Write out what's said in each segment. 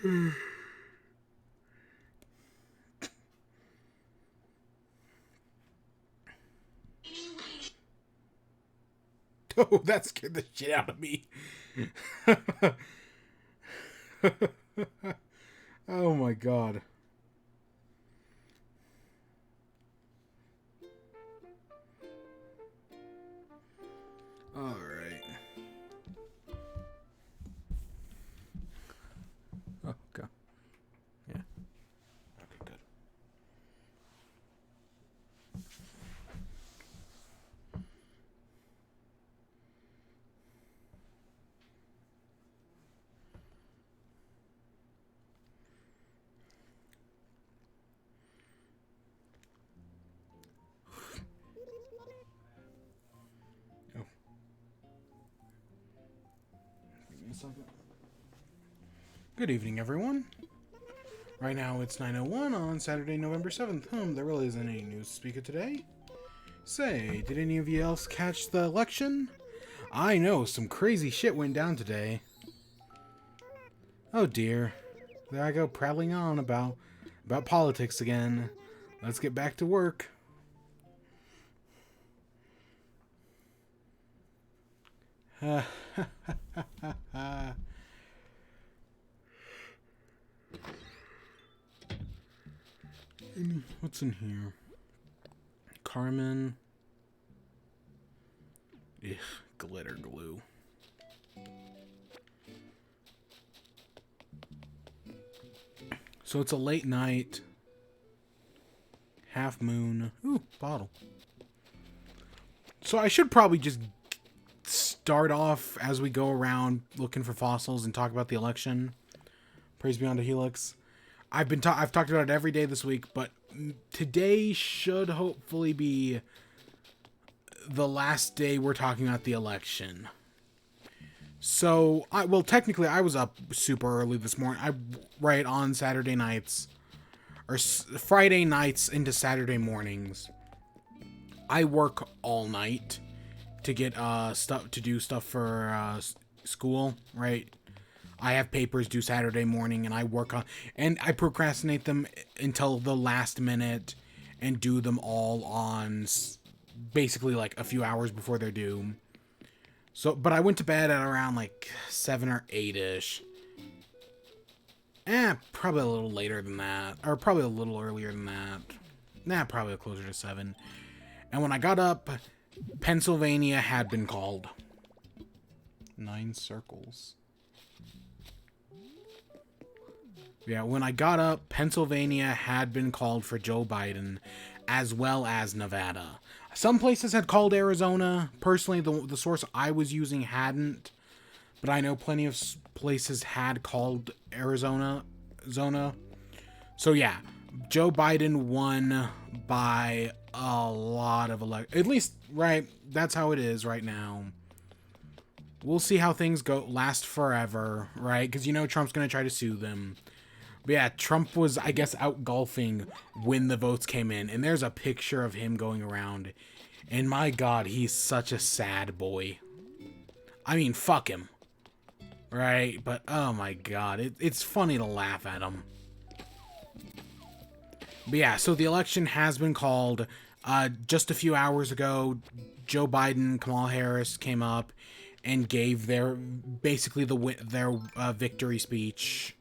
Oh, that scared the shit out of me. Oh my god. Alright. Oh, okay. Yeah. Okay, good. Oh. Give me a second. Good evening, everyone. Right now it's 9:01 on Saturday, November 7th. There really isn't any news to speak of today. Say, did any of you else catch the election? I know, some crazy shit went down today. Oh dear. There I go prattling on about politics again. Let's get back to work. What's in here? Carmen. Ugh, glitter glue. So it's a late night. Half moon. Ooh, bottle. So I should probably just start off as we go around looking for fossils and talk about the election. Praise be unto Helix. I've talked about it every day this week, but today should hopefully be the last day we're talking about the election. So, technically I was up super early this morning. I write on Saturday nights, or Friday nights into Saturday mornings. I work all night to get do stuff for school, right? I have papers due Saturday morning, and I procrastinate them until the last minute and do them all on basically like a few hours before they're due. So, but I went to bed at around like 7 or 8-ish. Probably a little later than that, or probably a little earlier than that. Probably closer to 7. And when I got up, Pennsylvania had been called. 9 circles. Yeah, when I got up, Pennsylvania had been called for Joe Biden, as well as Nevada. Some places had called Arizona. Personally, the source I was using hadn't, but I know plenty of places had called Arizona. So yeah, Joe Biden won by a lot of at least, right? That's how it is right now. We'll see how things go. Last forever, right? Because Trump's gonna try to sue them. But yeah, Trump was, I guess, out golfing when the votes came in. And there's a picture of him going around. And my God, he's such a sad boy. I mean, fuck him. Right? But, oh my God, it's funny to laugh at him. But yeah, so the election has been called. Just a few hours ago, Joe Biden, Kamala Harris came up and gave their victory speech.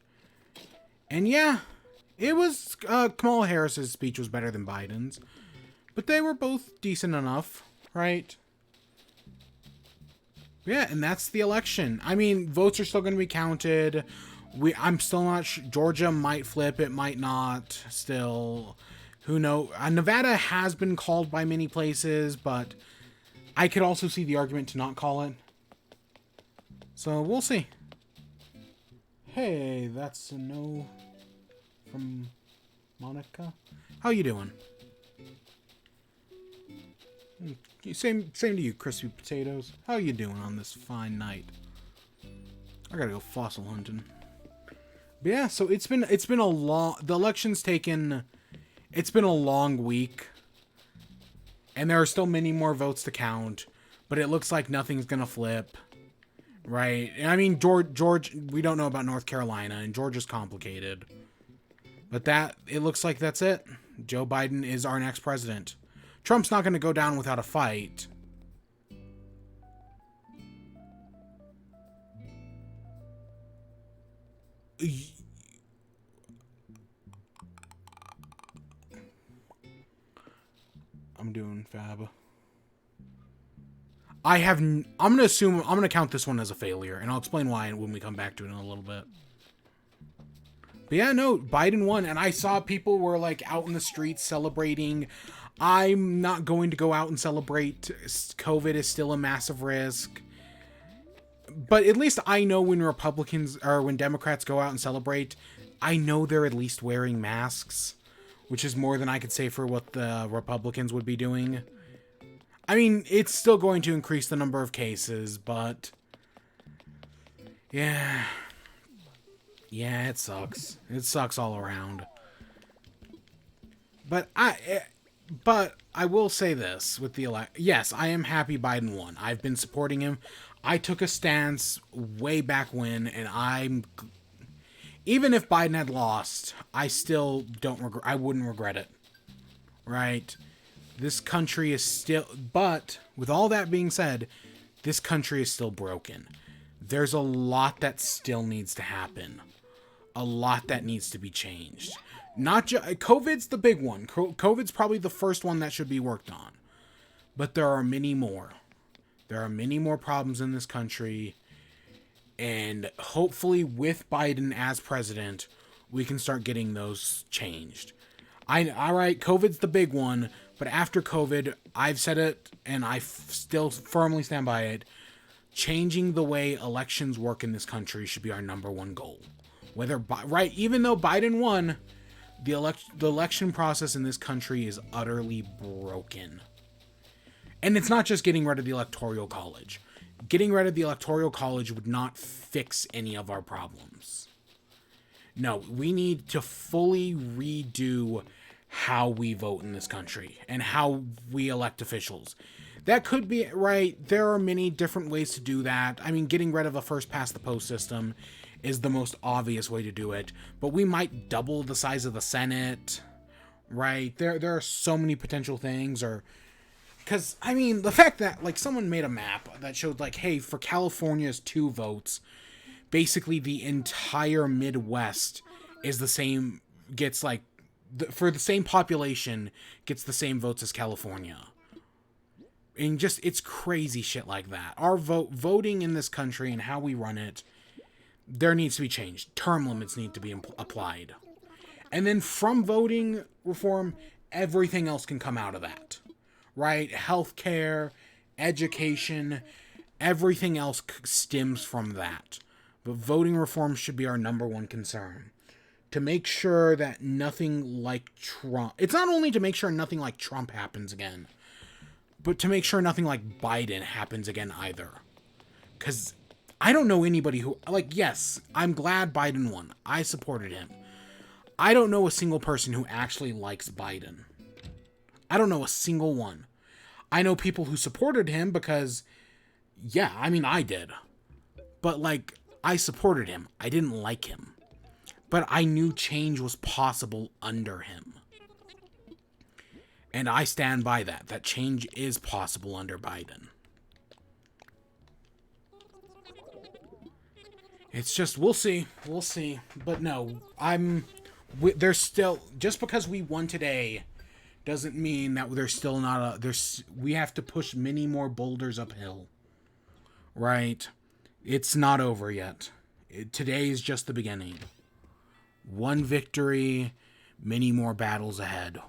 And yeah, it was, Kamala Harris's speech was better than Biden's. But they were both decent enough, right? Yeah, and that's the election. I mean, votes are still going to be counted. I'm still not sure. Georgia might flip, it might not. Still, who knows? Nevada has been called by many places, but I could also see the argument to not call it. So, we'll see. Hey, that's a no from Monica. How you doing? Same to you, crispy potatoes. How you doing on this fine night? I gotta go fossil hunting. But yeah, so it's been a long. The election's taken. It's been a long week, and there are still many more votes to count. But it looks like nothing's gonna flip. right? I mean, George, we don't know about North Carolina, and Georgia's complicated. But it looks like that's it. Joe Biden is our next president. Trump's not going to go down without a fight. I'm doing fab. I'm going to assume, I'm going to count this one as a failure, and I'll explain why when we come back to it in a little bit. But yeah, no, Biden won, and I saw people were like out in the streets celebrating. I'm not going to go out and celebrate. COVID is still a massive risk. But at least I know when Republicans or when Democrats go out and celebrate, I know they're at least wearing masks, which is more than I could say for what the Republicans would be doing. I mean, it's still going to increase the number of cases, but yeah. Yeah, it sucks. It sucks all around. But I will say this with the yes, I am happy Biden won. I've been supporting him. I took a stance way back when, and even if Biden had lost, I still I wouldn't regret it. Right? This country is still, but with all that being said, this country is still broken. There's a lot that still needs to happen. A lot that needs to be changed. Not just COVID's the big one. COVID's probably the first one that should be worked on. But there are many more. There are many more problems in this country. And hopefully with Biden as president, we can start getting those changed. All right, COVID's the big one. But after COVID, I've said it and I still firmly stand by it. Changing the way elections work in this country should be our number one goal. Even though Biden won, the election process in this country is utterly broken. And it's not just getting rid of the Electoral College. Getting rid of the Electoral College would not fix any of our problems. No, we need to fully redo how we vote in this country and how we elect officials. That could be, right, there are many different ways to do that. I mean, getting rid of a first-past-the-post system is the most obvious way to do it. But we might double the size of the Senate, right? There are so many potential things, because, I mean, the fact that, like, someone made a map that showed, like, hey, for California's 2 votes, basically the entire Midwest is the same, gets, like, for the same population, gets the same votes as California. And just, it's crazy shit like that. Our voting in this country and how we run it, there needs to be changed. Term limits need to be applied. And then from voting reform, everything else can come out of that. Right? Healthcare, education, everything else stems from that. But voting reform should be our number one concern. To make sure that nothing like Trump... It's not only to make sure nothing like Trump happens again, but to make sure nothing like Biden happens again either. Because I don't know anybody who... Like, yes, I'm glad Biden won. I supported him. I don't know a single person who actually likes Biden. I don't know a single one. I know people who supported him because, yeah, I mean, I did. But, like, I supported him. I didn't like him. But I knew change was possible under him. And I stand by that. That change is possible under Biden. It's just, we'll see. We'll see. But no, there's still, just because we won today doesn't mean that there's still not we have to push many more boulders uphill. Right? It's not over yet. Today is just the beginning. One victory, many more battles ahead.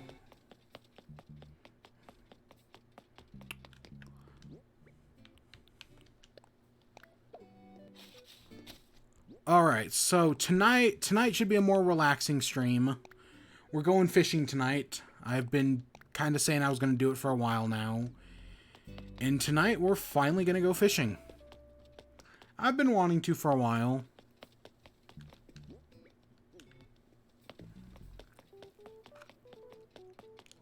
Alright, so tonight should be a more relaxing stream. We're going fishing tonight. I've been kind of saying I was going to do it for a while now. And tonight we're finally going to go fishing. I've been wanting to for a while.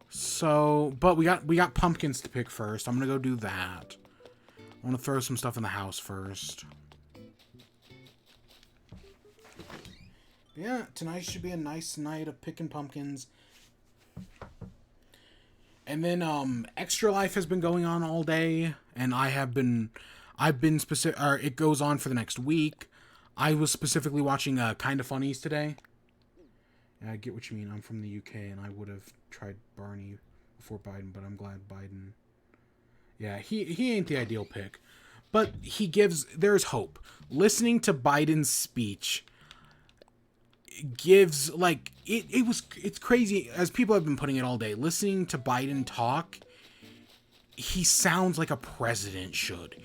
So, but we got pumpkins to pick first. I'm going to go do that. I want to throw some stuff in the house first. Yeah, tonight should be a nice night of picking pumpkins. And then Extra Life has been going on all day, and I've been specific, or it goes on for the next week. I was specifically watching Kind of Funnies today. And I get what you mean. I'm from the UK, and I would have tried Bernie before Biden, but I'm glad Biden. Yeah, he ain't the ideal pick, but there's hope. Listening to Biden's speech gives it's crazy, as people have been putting it all day. Listening to Biden talk, he sounds like a president should.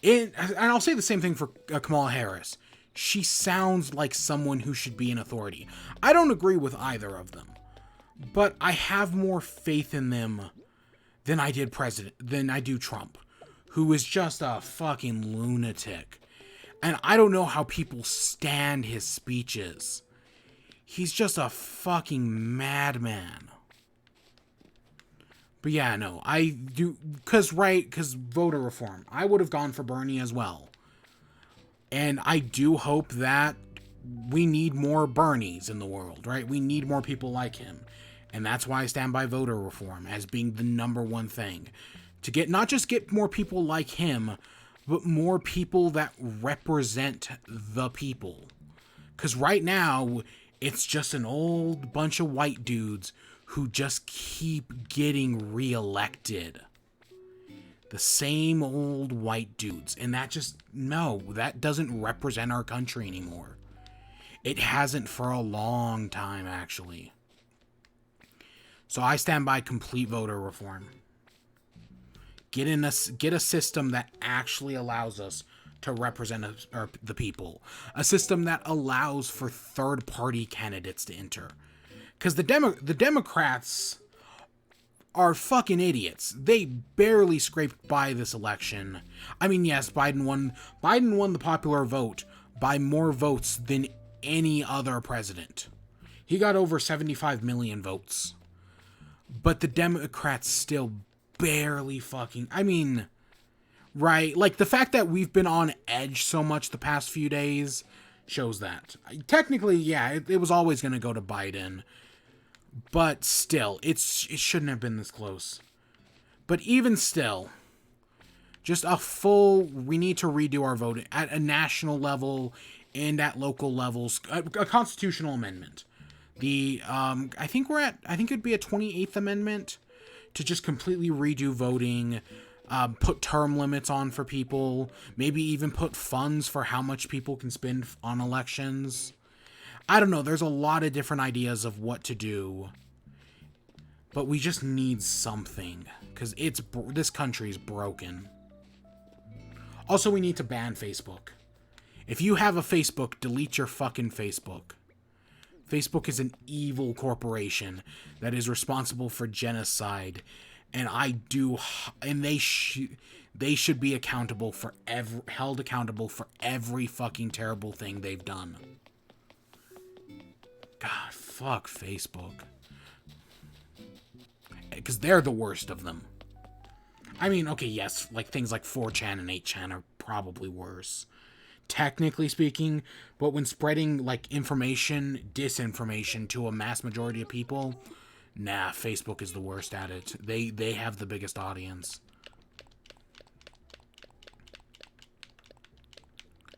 And I'll say the same thing for Kamala Harris. She sounds like someone who should be in authority. I don't agree with either of them, but I have more faith in them than I do Trump, who is just a fucking lunatic. And I don't know how people stand his speeches. He's just a fucking madman. But yeah, no, I do, because voter reform. I would have gone for Bernie as well. And I do hope that we need more Bernies in the world, right? We need more people like him. And that's why I stand by voter reform as being the number one thing. To get, not just get more people like him, but more people that represent the people. Because right now, it's just an old bunch of white dudes who just keep getting reelected. The same old white dudes. And that doesn't represent our country anymore. It hasn't for a long time, actually. So I stand by complete voter reform. Get a system that actually allows us to represent the people. A system that allows for third-party candidates to enter. Because the Democrats are fucking idiots. They barely scraped by this election. I mean, yes, Biden won the popular vote by more votes than any other president. He got over 75 million votes. But the Democrats still barely fucking... I mean, right? Like, the fact that we've been on edge so much the past few days shows that. Technically, yeah, it was always going to go to Biden. But still, it shouldn't have been this close. But even still, just we need to redo our voting at a national level and at local levels. A constitutional amendment. I think it'd be a 28th amendment to just completely redo voting, put term limits on for people, maybe even put funds for how much people can spend on elections. I don't know, there's a lot of different ideas of what to do, but we just need something, because this country's broken. Also, we need to ban Facebook. If you have a Facebook, delete your fucking Facebook. Facebook is an evil corporation that is responsible for genocide, and they should be accountable held accountable for every fucking terrible thing they've done. God, fuck Facebook. Because they're the worst of them. I mean, okay, yes, like things like 4chan and 8chan are probably worse, technically speaking, but when spreading like disinformation to a mass majority of people, nah, Facebook is the worst at it. They have the biggest audience.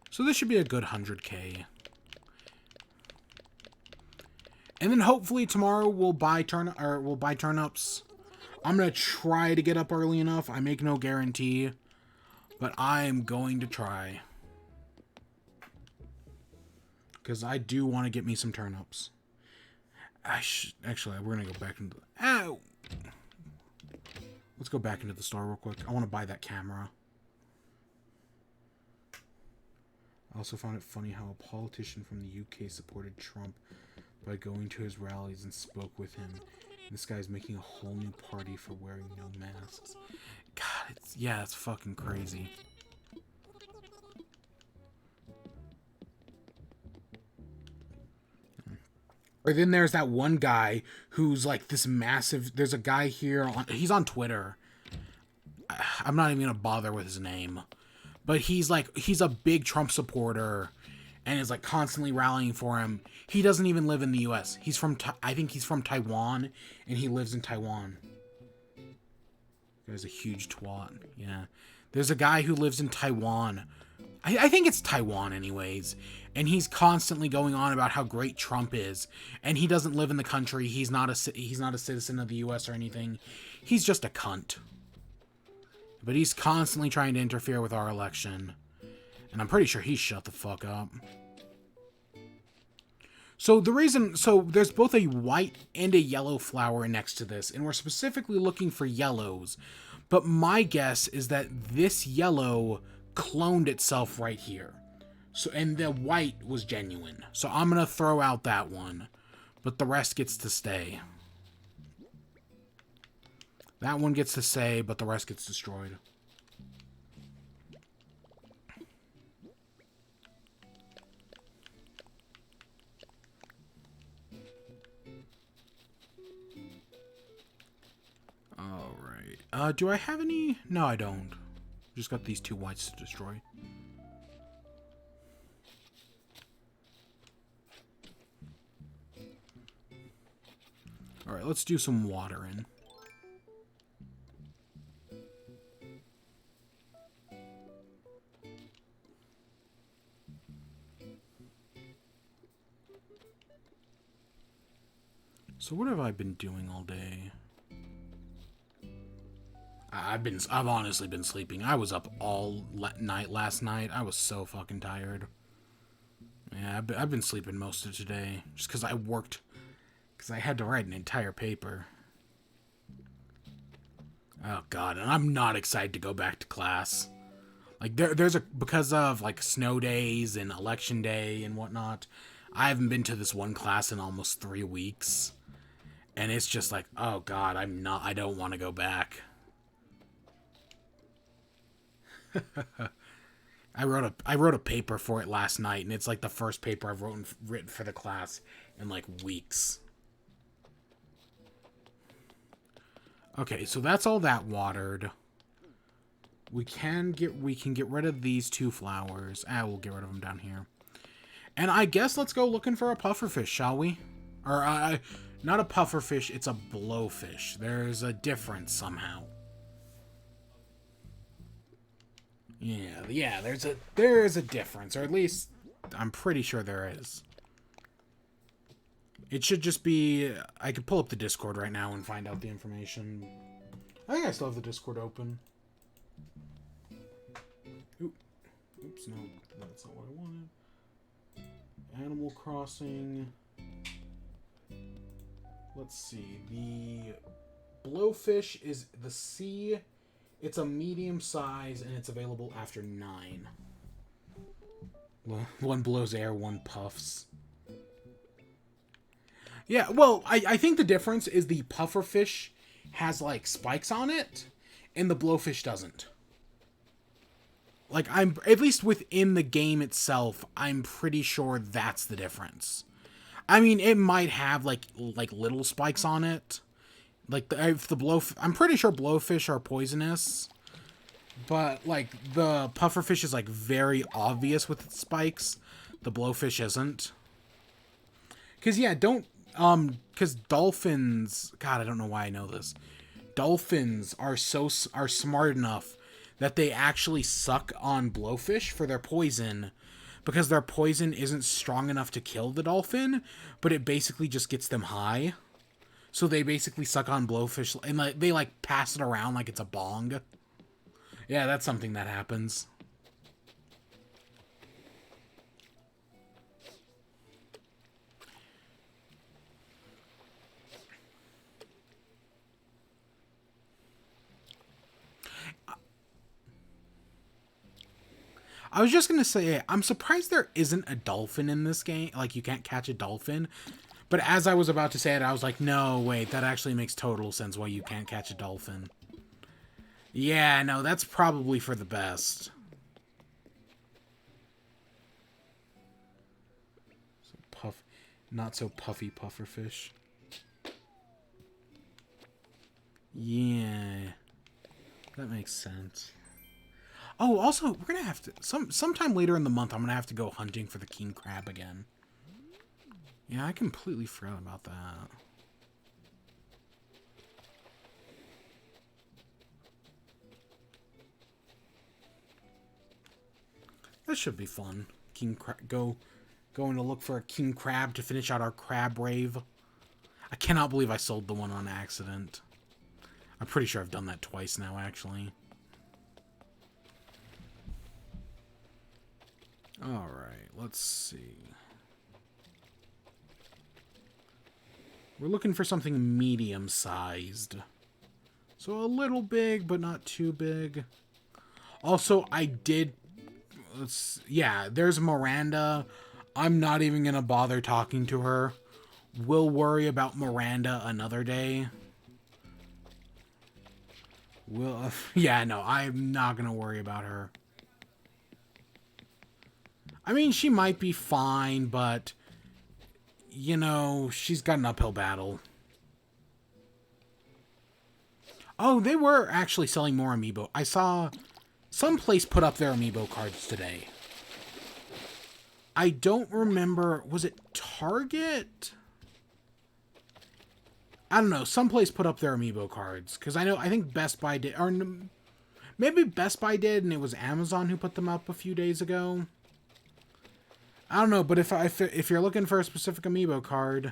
So this should be a good 100K. And then hopefully tomorrow we'll buy turnips. I'm gonna try to get up early enough. I make no guarantee, but I am going to try. Because I do want to get me some turnips. Actually, we're going to go back into... Ow! Let's go back into the store real quick. I want to buy that camera. I also found it funny how a politician from the UK supported Trump by going to his rallies and spoke with him. This guy's making a whole new party for wearing no masks. God, it's fucking crazy. Or then there's that one guy who's like this massive... There's a guy here, he's on Twitter. I'm not even going to bother with his name. But he's a big Trump supporter. and is like constantly rallying for him. He doesn't even live in the U.S. He's from, I think he's from Taiwan, and he lives in Taiwan. There's a huge twat. Yeah. There's a guy who lives in Taiwan. I think it's Taiwan anyways. And he's constantly going on about how great Trump is. And he doesn't live in the country. He's not a citizen of the US or anything. He's just a cunt. But he's constantly trying to interfere with our election. And I'm pretty sure he's shut the fuck up. So there's both a white and a yellow flower next to this, and we're specifically looking for yellows. But my guess is that this yellow cloned itself right here. So, and the white was genuine. So I'm going to throw out that one, but the rest gets to stay. That one gets to stay, but the rest gets destroyed. Do I have any? No, I don't. Just got these 2 whites to destroy. Alright, let's do some watering. So what have I been doing all day? I've honestly been sleeping. I was up all night last night. I was so fucking tired. Yeah, I've been sleeping most of today. Just because I worked. Because I had to write an entire paper. Oh god, and I'm not excited to go back to class. Like, because of, like, snow days and election day and whatnot, I haven't been to this one class in almost 3 weeks. And it's just like, oh god, I don't want to go back. I wrote a paper for it last night, and it's like the first paper I've written for the class in like weeks. Okay, so that's all that watered. We can get rid of these 2 flowers. We'll get rid of them down here. And I guess let's go looking for a pufferfish, shall we? Or not a pufferfish, it's a blowfish. There's a difference somehow. Yeah, there is a difference, or at least I'm pretty sure there is. It should just be, I could pull up the Discord right now and find out the information. I think I still have the Discord open. Oops, no, that's not what I wanted. Animal Crossing. Let's see, the blowfish is the sea. It's a medium size, and it's available after 9. One blows air, one puffs. Yeah, well, I think the difference is the pufferfish has, like, spikes on it, and the blowfish doesn't. Like, at least within the game itself, I'm pretty sure that's the difference. I mean, it might have, like little spikes on it. Like, I'm pretty sure blowfish are poisonous. But, like, the pufferfish is, like, very obvious with its spikes. The blowfish isn't. Because, yeah, because dolphins... God, I don't know why I know this. Dolphins are smart enough that they actually suck on blowfish for their poison. Because their poison isn't strong enough to kill the dolphin, but it basically just gets them high. So they basically suck on blowfish, and they like pass it around like it's a bong. Yeah, that's something that happens. I was just gonna say, I'm surprised there isn't a dolphin in this game. Like, you can't catch a dolphin. But as I was about to say it, I was like, no, wait, that actually makes total sense why you can't catch a dolphin. Yeah, no, that's probably for the best. So not so puffy pufferfish. Yeah, that makes sense. Oh, also, we're gonna have to sometime later in the month. I'm gonna have to go hunting for the king crab again. Yeah, I completely forgot about that. This should be fun. Going to look for a king crab to finish out our crab rave. I cannot believe I sold the one on accident. I'm pretty sure I've done that twice now, actually. Alright, let's see. We're looking for something medium-sized. So a little big, but not too big. Also, I did... yeah, there's Miranda. I'm not even going to bother talking to her. We'll worry about Miranda another day. Yeah, no, I'm not going to worry about her. I mean, she might be fine, but, you know, she's got an uphill battle. Oh, they were actually selling more amiibo. I saw some place put up their amiibo cards today. I don't remember, was it Target? I don't know, some place put up their amiibo cards. Because I think Best Buy did, or maybe Best Buy did, and it was Amazon who put them up a few days ago. I don't know, but if you're looking for a specific amiibo card,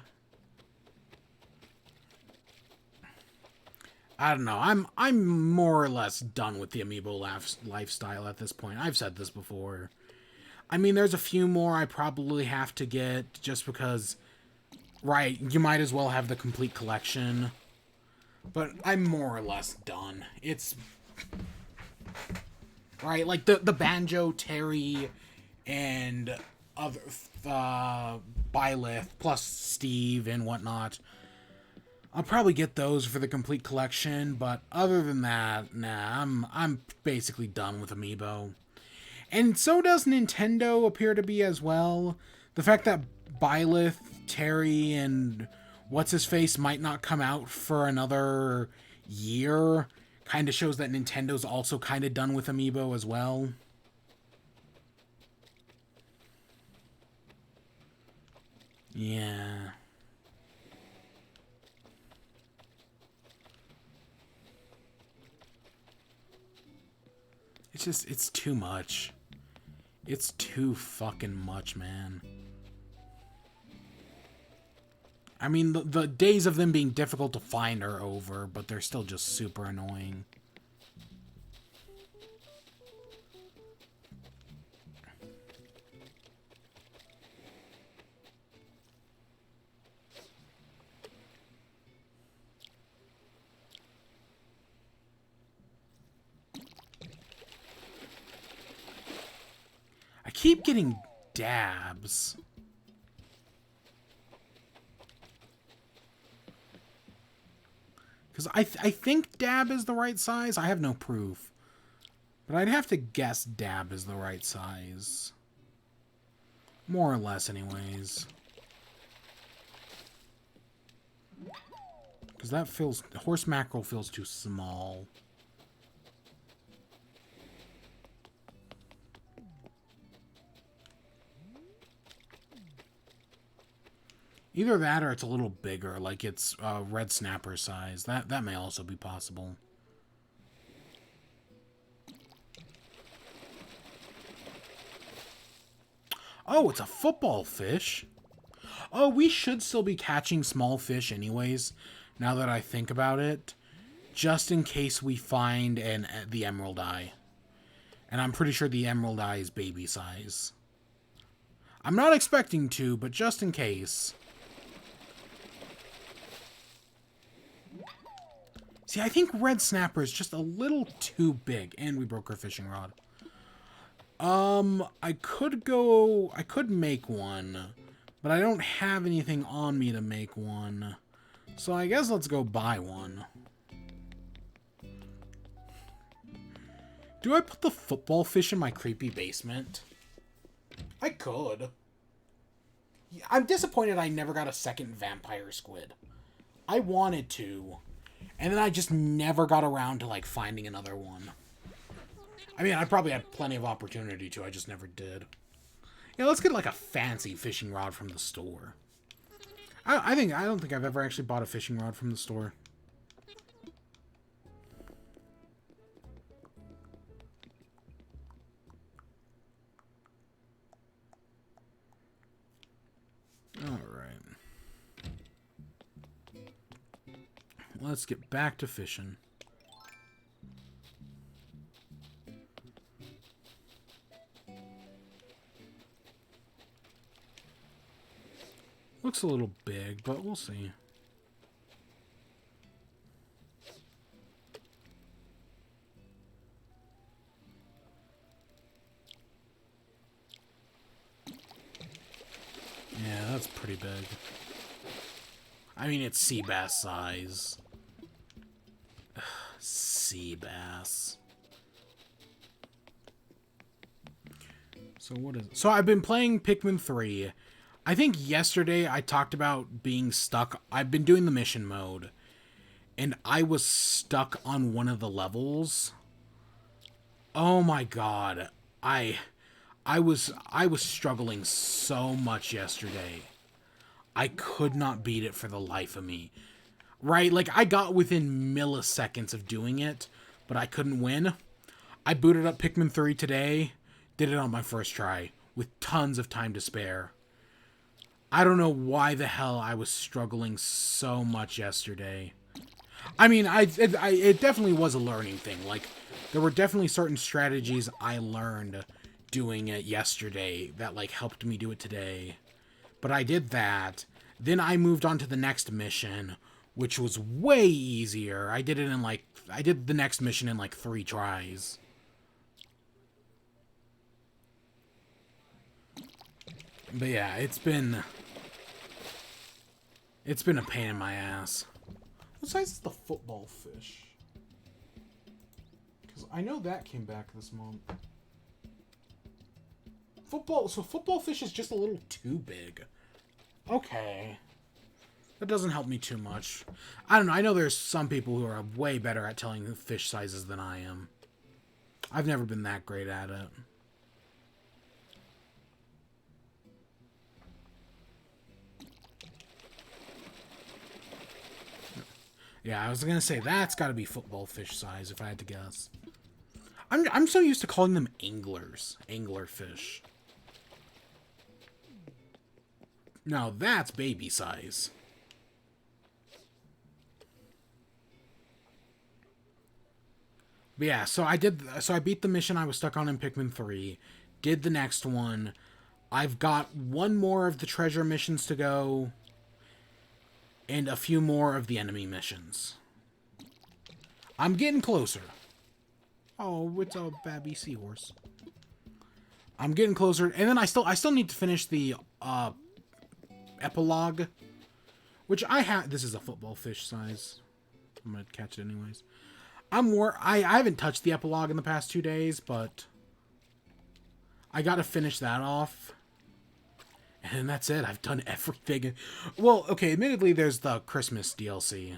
I don't know. I'm more or less done with the amiibo lifestyle at this point. I've said this before. I mean, there's a few more I probably have to get just because, right, you might as well have the complete collection. But I'm more or less done. It's right, like the Banjo, Terry, and other Byleth plus Steve and whatnot. I'll probably get those for the complete collection, but other than that, nah, I'm basically done with amiibo. And so does Nintendo appear to be as well. The fact that Byleth, Terry, and what's-his-face might not come out for another year kind of shows that Nintendo's also kind of done with amiibo as well. Yeah. It's too much. It's too fucking much, man. I mean, the days of them being difficult to find are over, but they're still just super annoying. I keep getting dabs. Because I think dab is the right size. I have no proof. But I'd have to guess dab is the right size. More or less, anyways. Because that feels... horse mackerel feels too small. Either that or it's a little bigger, like it's red snapper size. That may also be possible. Oh, it's a football fish. Oh, we should still be catching small fish anyways, now that I think about it. Just in case we find the emerald eye. And I'm pretty sure the emerald eye is baby size. I'm not expecting to, but just in case. See, I think red snapper is just a little too big. And we broke our fishing rod. I could make one. But I don't have anything on me to make one. So I guess let's go buy one. Do I put the football fish in my creepy basement? I could. I'm disappointed I never got a second vampire squid. I wanted to. And then I just never got around to, like, finding another one. I mean, I probably had plenty of opportunity to. I just never did. Yeah, let's get like a fancy fishing rod from the store. I don't think I've ever actually bought a fishing rod from the store. All right. Let's get back to fishing. Looks a little big, but we'll see. Yeah, that's pretty big. I mean, it's sea bass size. Sea bass. So what is it? So I've been playing Pikmin 3. I think yesterday I talked about being stuck. I've been doing the mission mode, and I was stuck on one of the levels. Oh my god. I was struggling so much yesterday. I could not beat it for the life of me. Right? Like, I got within milliseconds of doing it, but I couldn't win. I booted up Pikmin 3 today, did it on my first try, with tons of time to spare. I don't know why the hell I was struggling so much yesterday. I mean, it definitely was a learning thing. Like, there were definitely certain strategies I learned doing it yesterday that, like, helped me do it today. But I did that. Then I moved on to the next mission, which was way easier. I did the next mission in, like, 3 tries. But yeah, it's been a pain in my ass. What size is the football fish? Because I know that came back this month. Football fish is just a little too big. Okay. That doesn't help me too much. I don't know. I know there's some people who are way better at telling fish sizes than I am. I've never been that great at it. Yeah, I was gonna say that's got to be football fish size if I had to guess. I'm so used to calling them anglers, angler fish. Now that's baby size. But yeah, so I beat the mission I was stuck on in Pikmin 3, did the next one. I've got one more of the treasure missions to go, and a few more of the enemy missions. I'm getting closer. Oh, it's a babby seahorse. I'm getting closer, and then I still need to finish the epilogue, which I have. This is a football fish size. I'm gonna catch it anyways. I haven't touched the epilogue in the past 2 days, but I gotta finish that off. And that's it. I've done everything. Well, okay, admittedly, there's the Christmas DLC.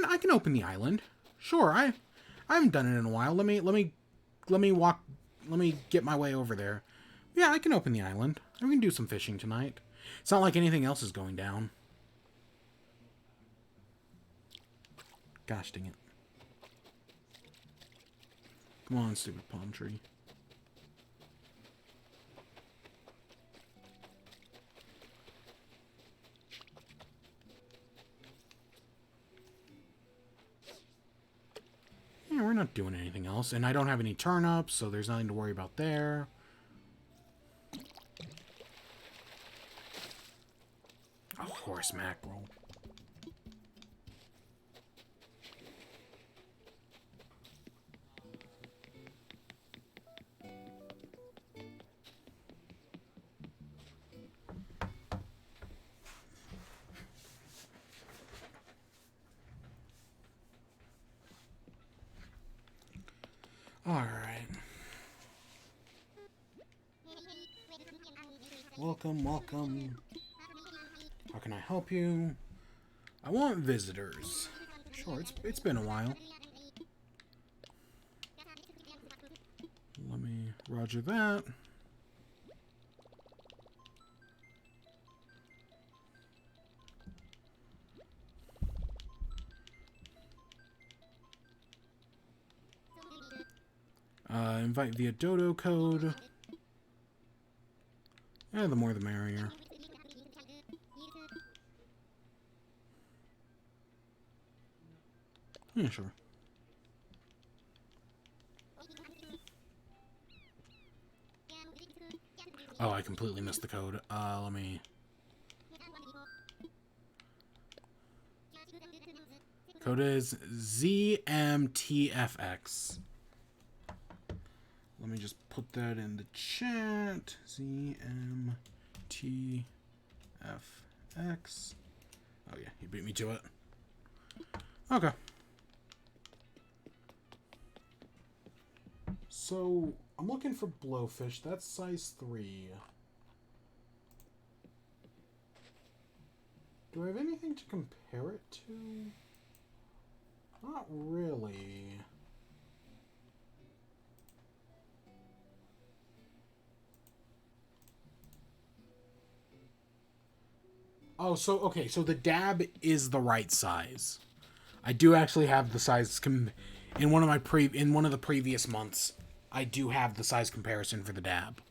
I can open the island. Sure, I haven't done it in a while. Let me get my way over there. Yeah, I can open the island. We can do some fishing tonight. It's not like anything else is going down. Gosh dang it. Come on, stupid palm tree. Yeah, we're not doing anything else. And I don't have any turnips, so there's nothing to worry about there. A horse mackerel. Alright. Welcome, welcome. How can I help you? I want visitors. Sure, it's been a while. Let me roger that. Invite via dodo code. Yeah, the more the merrier. Yeah, sure. Oh, I completely missed the code. Let me... Code is ZMTFX. Let me just put that in the chat. ZMTFX. Oh yeah, you beat me to it. Okay. So, I'm looking for blowfish. That's size 3. Do I have anything to compare it to? Not really. Oh, so, okay, so the dab is the right size. I do actually have the size in one of the previous months. I do have the size comparison for the dab.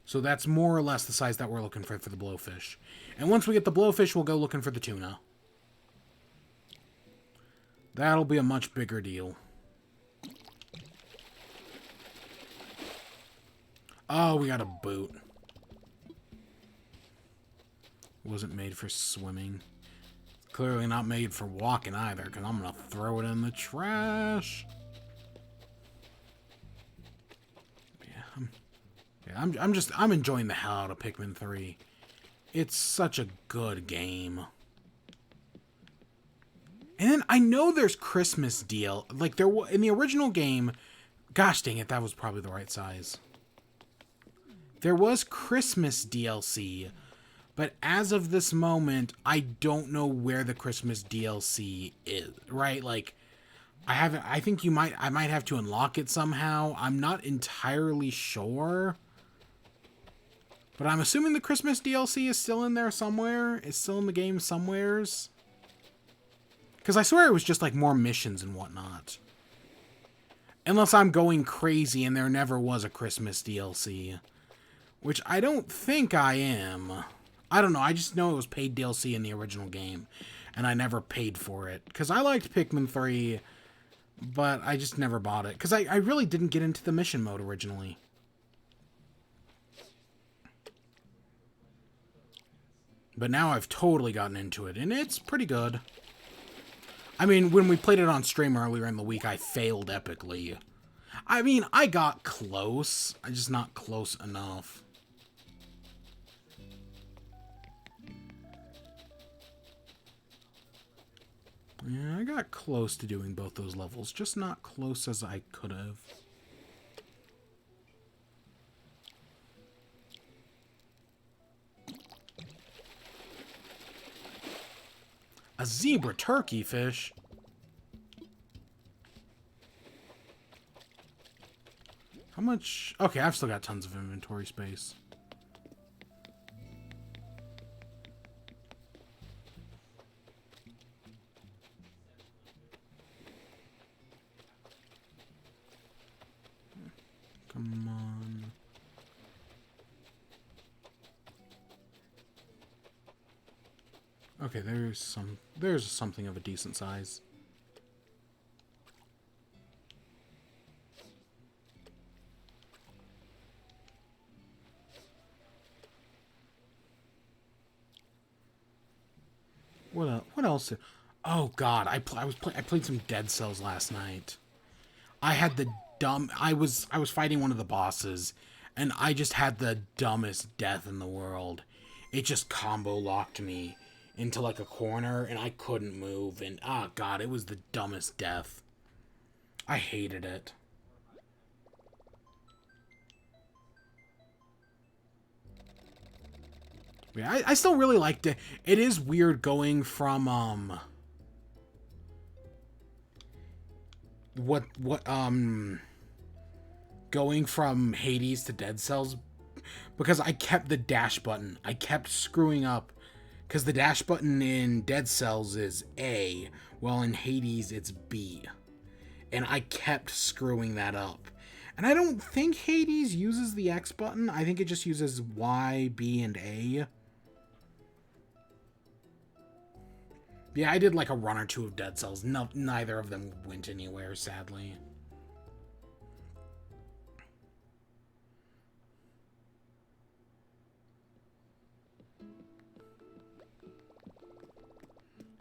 So that's more or less the size that we're looking for the blowfish. And once we get the blowfish, we'll go looking for the tuna. That'll be a much bigger deal. Oh, we got a boot. Wasn't made for swimming. Clearly not made for walking either, because I'm going to throw it in the trash. Yeah, I'm enjoying the hell out of Pikmin 3. It's such a good game. And then I know there's Christmas deal. Like, there in the original game... Gosh dang it, that was probably the right size. There was Christmas DLC, but as of this moment, I don't know where the Christmas DLC is, right? Like, I think I might have to unlock it somehow. I'm not entirely sure. But I'm assuming the Christmas DLC is still in there somewhere. It's still in the game somewheres. Because I swear it was just like more missions and whatnot. Unless I'm going crazy and there never was a Christmas DLC. Which I don't think I am. I don't know. I just know it was paid DLC in the original game. And I never paid for it. Because I liked Pikmin 3. But I just never bought it. Because I really didn't get into the mission mode originally. But now I've totally gotten into it. And it's pretty good. I mean, when we played it on stream earlier in the week, I failed epically. I mean, I got close. I'm just not close enough. Yeah, I got close to doing both those levels. Just not close as I could have. A zebra turkey fish? How much? Okay, I've still got tons of inventory space. Come on. Okay, there's something of a decent size. What else? Oh God, I played some Dead Cells last night. I had the I was fighting one of the bosses, and I just had the dumbest death in the world. It just combo locked me into like a corner, and I couldn't move. And oh God, it was the dumbest death. I hated it. Yeah, I still really liked it. It is weird going from going from Hades to Dead Cells, because I kept the dash button. I kept screwing up because the dash button in Dead Cells is A, while in Hades it's B. And I kept screwing that up. And I don't think Hades uses the X button. I think it just uses Y, B, and A. Yeah, I did like a run or two of Dead Cells. No, neither of them went anywhere, sadly.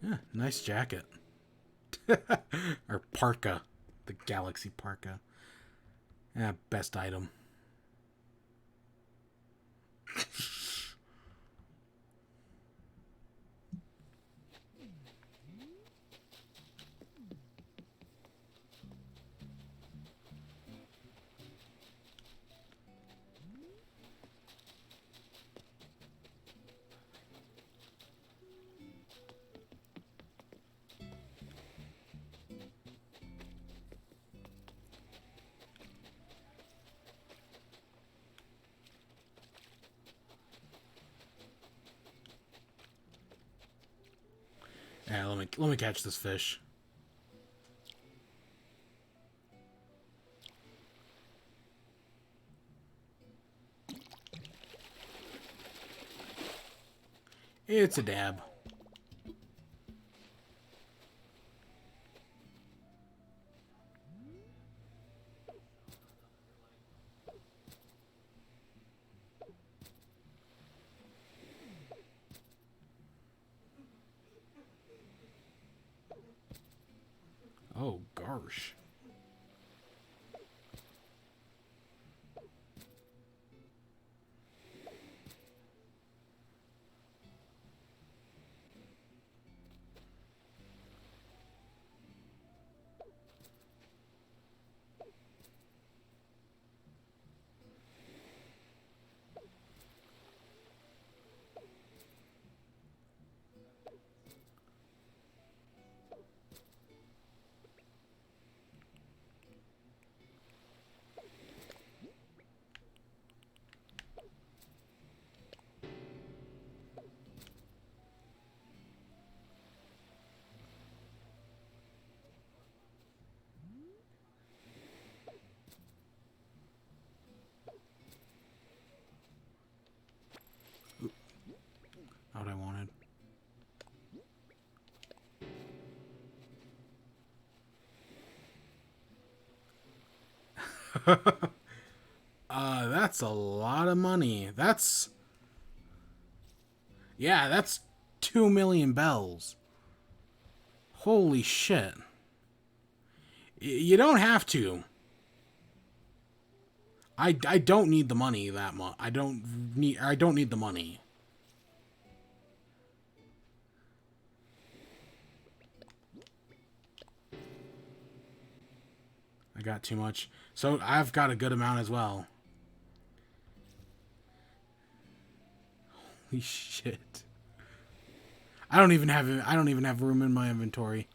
Yeah, nice jacket. Or parka. The Galaxy parka. Yeah, best item. Yeah, let me catch this fish. It's a dab. Oh, gosh. Not what I wanted. That's a lot of money. Yeah, that's 2 million bells. Holy shit. You don't have to. I don't need the money that much. I don't need the money. I got too much. So I've got a good amount as well. Holy shit. I don't even have room in my inventory.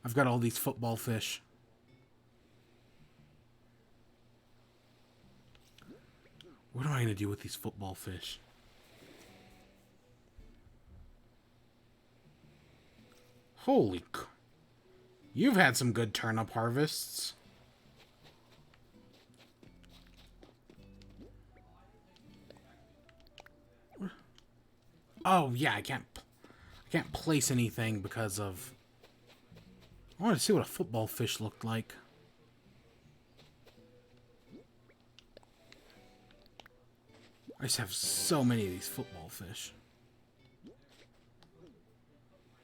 I've got all these football fish. What am I going to do with these football fish? Holy... You've had some good turnip harvests. Oh, yeah, I can't place anything because of... I wanted to see what a football fish looked like. I just have so many of these football fish.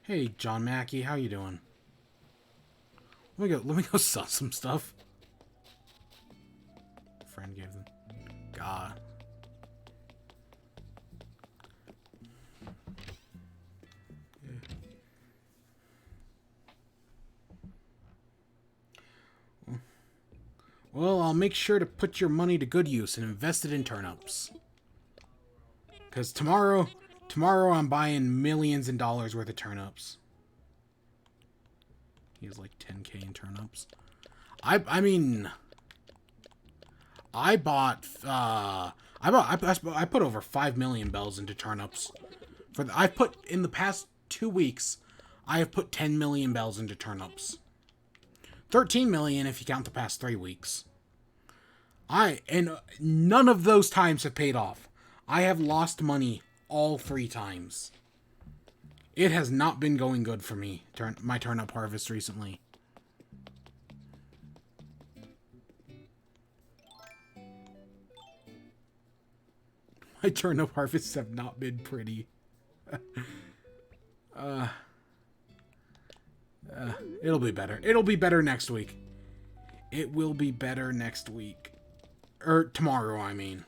Hey, John Mackey, how you doing? Let me go sell some stuff. Friend gave them. God. Well, I'll make sure to put your money to good use and invest it in turnips. Because tomorrow I'm buying millions in dollars worth of turnips. He has like 10K in turnips. I mean, I put over 5 million bells into turnips. I've put in the past 2 weeks, I have put 10 million bells into turnips. 13 million if you count the past 3 weeks. And none of those times have paid off. I have lost money all 3 times. It has not been going good for me, my turnip harvest recently. My turnip harvests have not been pretty. It'll be better. It'll be better next week. It will be better next week. Or tomorrow, I mean.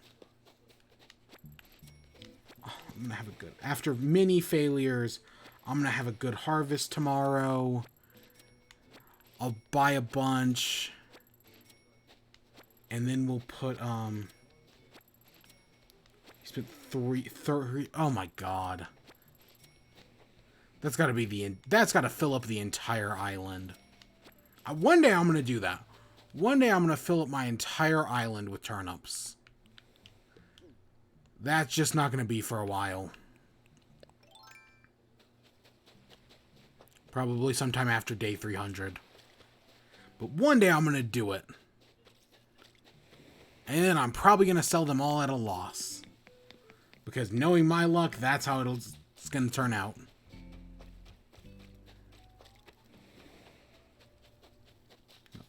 Oh, I'm gonna have a good... After many failures, I'm gonna have a good harvest tomorrow. I'll buy a bunch. And then we'll put, spent 3... Oh my god. That's gotta be that's gotta fill up the entire island. One day I'm gonna do that. One day I'm gonna fill up my entire island with turnips. That's just not gonna be for a while. Probably sometime after day 300. But one day I'm gonna do it. And then I'm probably gonna sell them all at a loss. Because knowing my luck, that's how it's gonna turn out.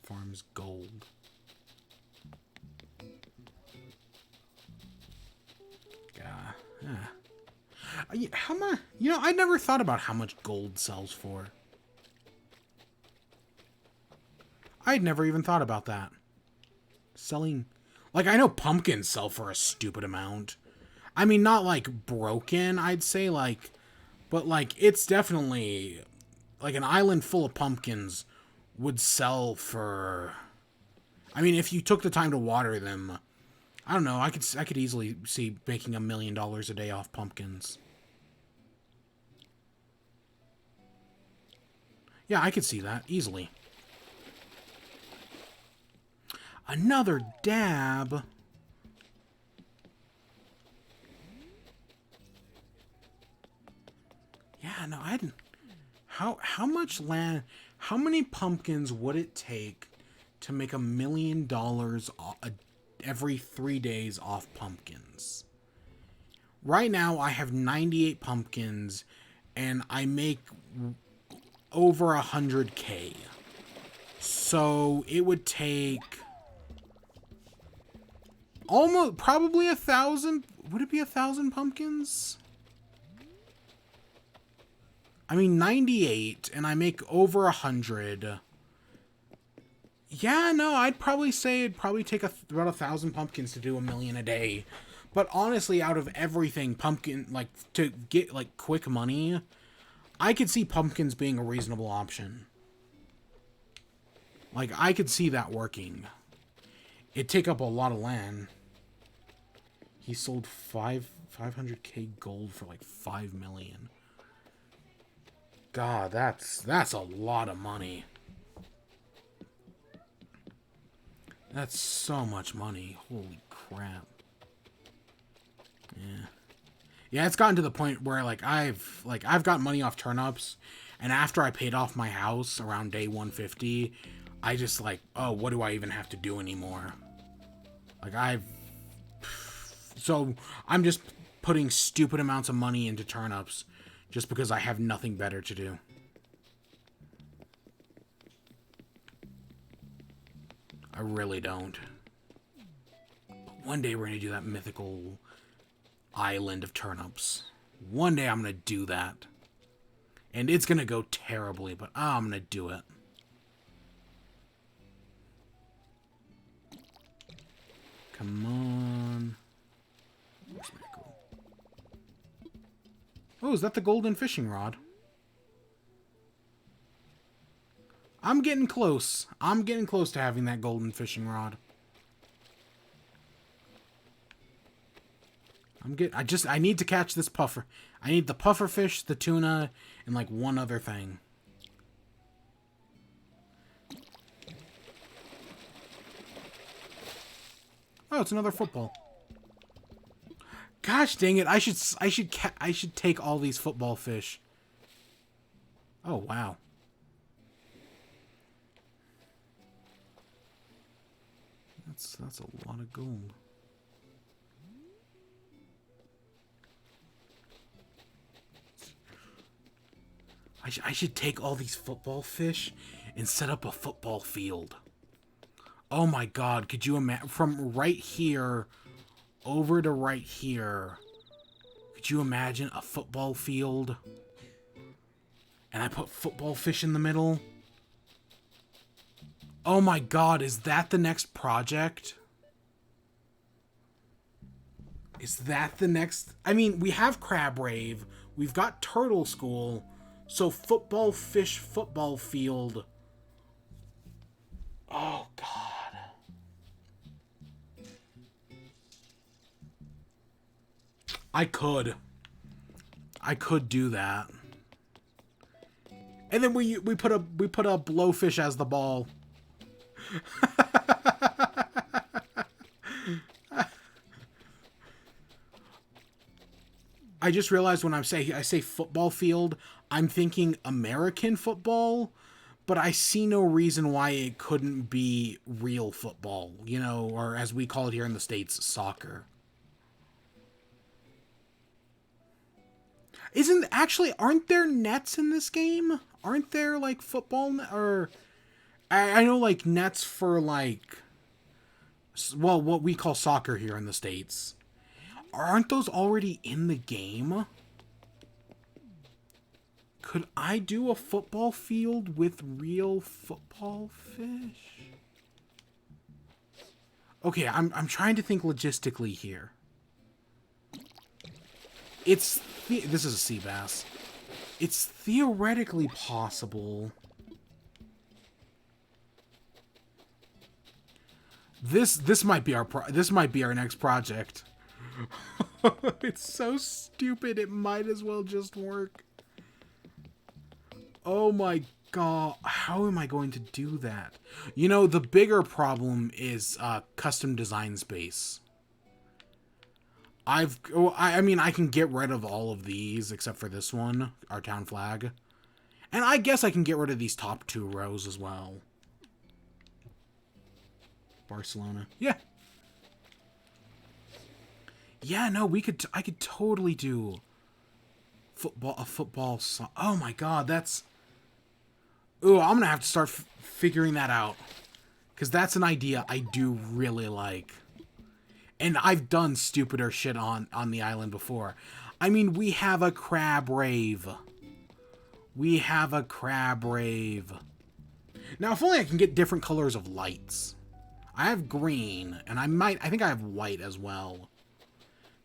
Farms gold. Yeah. How much? You know, I never thought about how much gold sells for. I'd never even thought about that. Selling, like, I know pumpkins sell for a stupid amount. I mean, not like broken, I'd say, like, but like it's definitely like an island full of pumpkins would sell for, I mean, if you took the time to water them, I don't know, I could easily see making $1 million a day off pumpkins. Yeah, I could see that easily. Another dab. Yeah, no, I didn't. How much land? How many pumpkins would it take to make $1 million every 3 days off pumpkins? Right now, I have 98 pumpkins, and I make over 100K. So it would take almost probably 1,000. Would it be 1,000 pumpkins? I mean, 98, and I make over 100. Yeah, no, I'd probably say it'd probably take about 1,000 pumpkins to do $1 million a day. But honestly, out of everything, pumpkin, like, to get, like, quick money, I could see pumpkins being a reasonable option. Like, I could see that working. It'd take up a lot of land. He sold 500K gold for, like, 5 million. God, that's a lot of money. That's so much money. Holy crap. Yeah. Yeah, it's gotten to the point where I've got money off turnips, and after I paid off my house around day 150, I just oh, what do I even have to do anymore? So I'm just putting stupid amounts of money into turnips just because I have nothing better to do. I really don't. But one day we're going to do that mythical island of turnips. One day I'm going to do that. And it's going to go terribly, but I'm going to do it. Come on. Where's my gold? Oh, is that the golden fishing rod? I'm getting close. I'm getting close to having that golden fishing rod. I'm good. I need to catch this puffer. I need the puffer fish, the tuna, and like one other thing. Oh, it's another football. Gosh dang it! I should take all these football fish. Oh wow. That's a lot of gold. I should take all these football fish and set up a football field. Oh my god, could you imagine from right here over to right here? Could you imagine a football field? And I put football fish in the middle? Oh my god, is that the next project? Is that the next... I mean, we have Crab Rave. We've got Turtle School. So football fish football field. Oh god. I could do that. And then we put a blowfish as the ball. I just realized when I say football field, I'm thinking American football, but I see no reason why it couldn't be real football, you know, or as we call it here in the States, soccer. Aren't there nets in this game? Aren't there, like, football, or, I know, like, nets for, like, well, what we call soccer here in the States. Aren't those already in the game? Could I do a football field with real football fish? Okay, I'm trying to think logistically here. This is a sea bass. It's theoretically possible. This might be our next project. It's so stupid. It might as well just work. Oh my god, how am I going to do that? You know, the bigger problem is custom design space. I mean, I can get rid of all of these except for this one, our town flag. And I guess I can get rid of these top 2 rows as well. Barcelona. Yeah. Yeah, no, I could totally do a football oh my god, that's... Ooh, I'm gonna have to start figuring that out. Because that's an idea I do really like. And I've done stupider shit on the island before. I mean, we have a Crab Rave. We have a Crab Rave. Now, if only I can get different colors of lights. I have green, and I think I have white as well.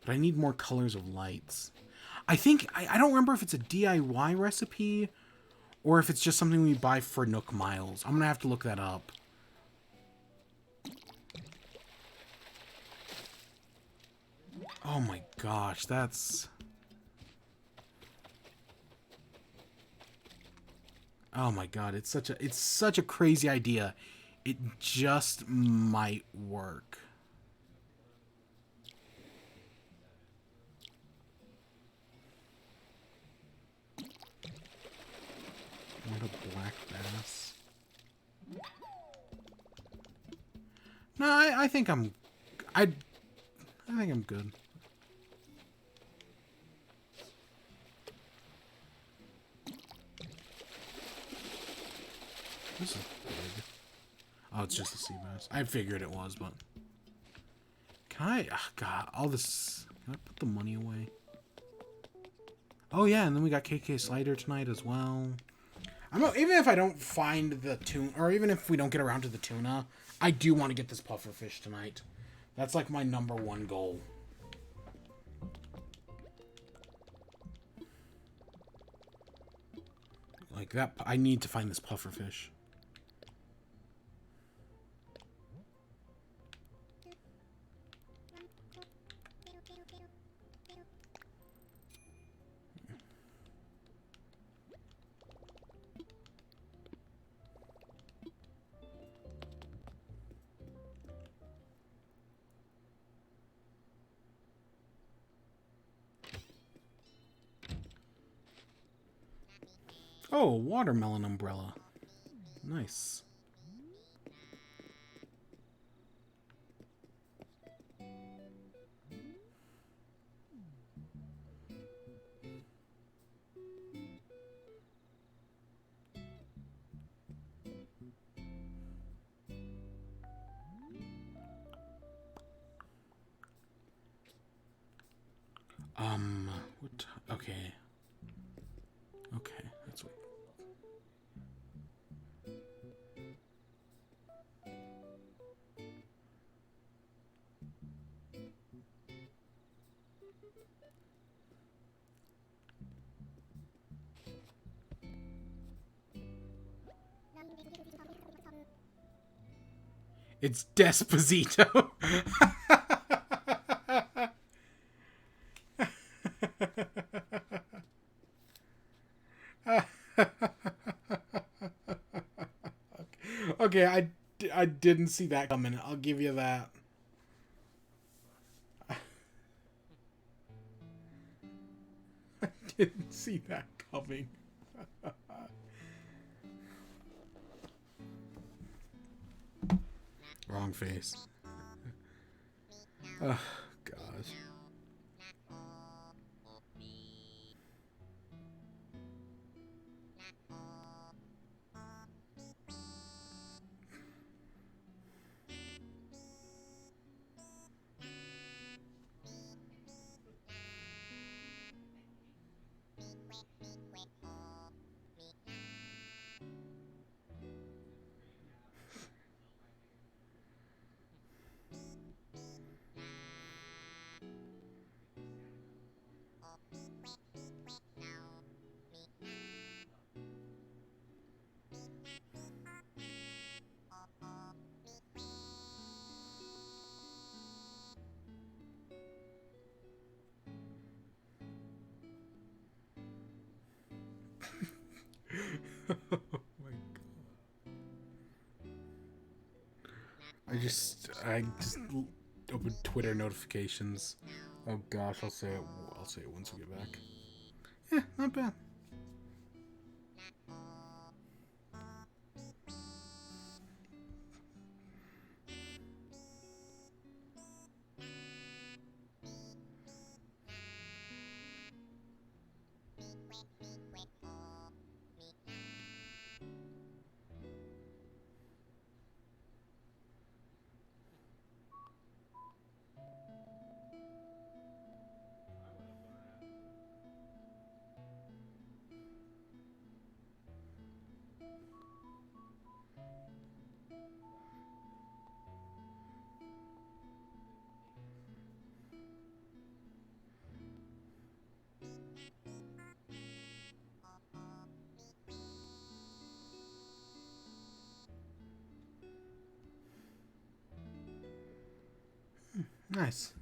But I need more colors of lights. I think, I don't remember if it's a DIY recipe or if it's just something we buy for Nook Miles. I'm gonna have to look that up. Oh my gosh, that's... Oh my god, it's such a crazy idea. It just might work. What a black bass. No, I think I'm good. This is big. Oh, it's just a sea bass. I figured it was, but... Can I... Oh, God, all this... Can I put the money away? Oh, yeah, and then we got KK Slider tonight as well. Even if I don't find the tuna... Or even if we don't get around to the tuna, I do want to get this puffer fish tonight. That's like my #1 goal. Like that... I need to find this puffer fish. Oh, watermelon umbrella. Nice. What? Okay. Okay, that's what. It's Desposito. Okay, I didn't see that coming. I'll give you that. I didn't see that coming. Wrong face. Oh, gosh. Oh my god. I just opened Twitter notifications. Oh gosh, I'll say it once we get back. Yeah, not bad. Nice.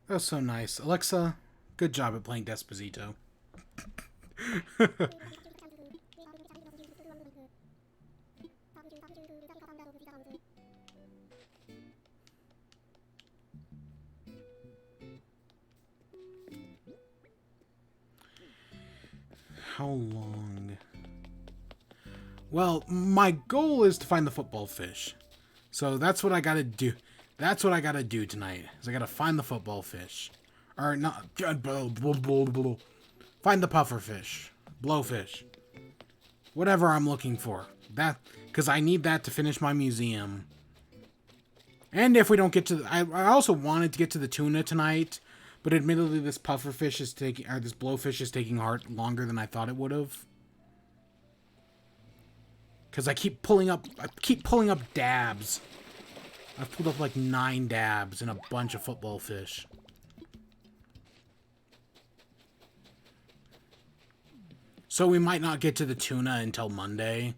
That was so nice. Alexa, good job at playing Desposito. How long? Well, my goal is to find the football fish. So that's what I gotta do. That's what I gotta do tonight. Is I gotta find the football fish. Or not. Find the puffer fish. Blowfish. Whatever I'm looking for. That, because I need that to finish my museum. And if we don't get to... I also wanted to get to the tuna tonight. But admittedly, this puffer fish is taking... Or this blowfish is taking longer than I thought it would have. Because I keep pulling up dabs. I've pulled up like 9 dabs and a bunch of football fish. So we might not get to the tuna until Monday.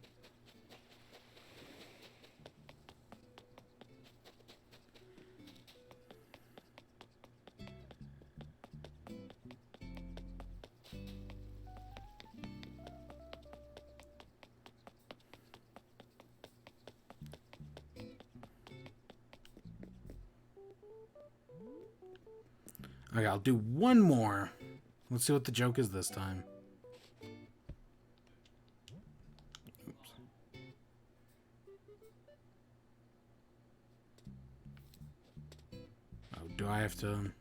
Okay, I'll do one more. Let's see what the joke is this time. Do I have to...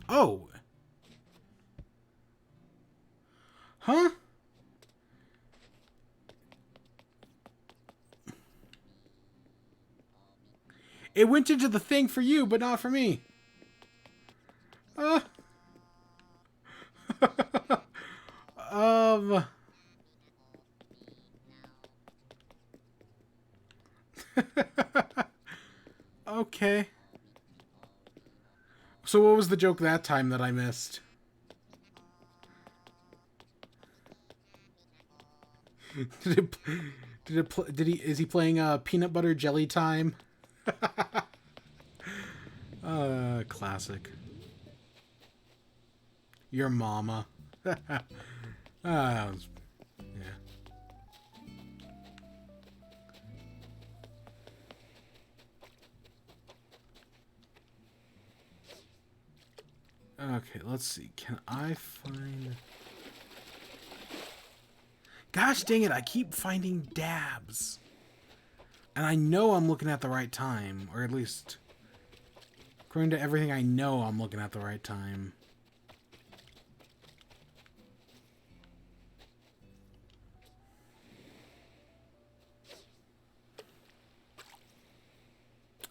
Oh! Huh? It went into the thing for you, but not for me. Um... Okay. So what was the joke that time that I missed? did it, is he playing peanut butter jelly time? Classic. Your mama. That was, yeah. Okay, let's see. Can I find... Gosh dang it, I keep finding dabs. And I know I'm looking at the right time. Or at least, according to everything I know, I'm looking at the right time.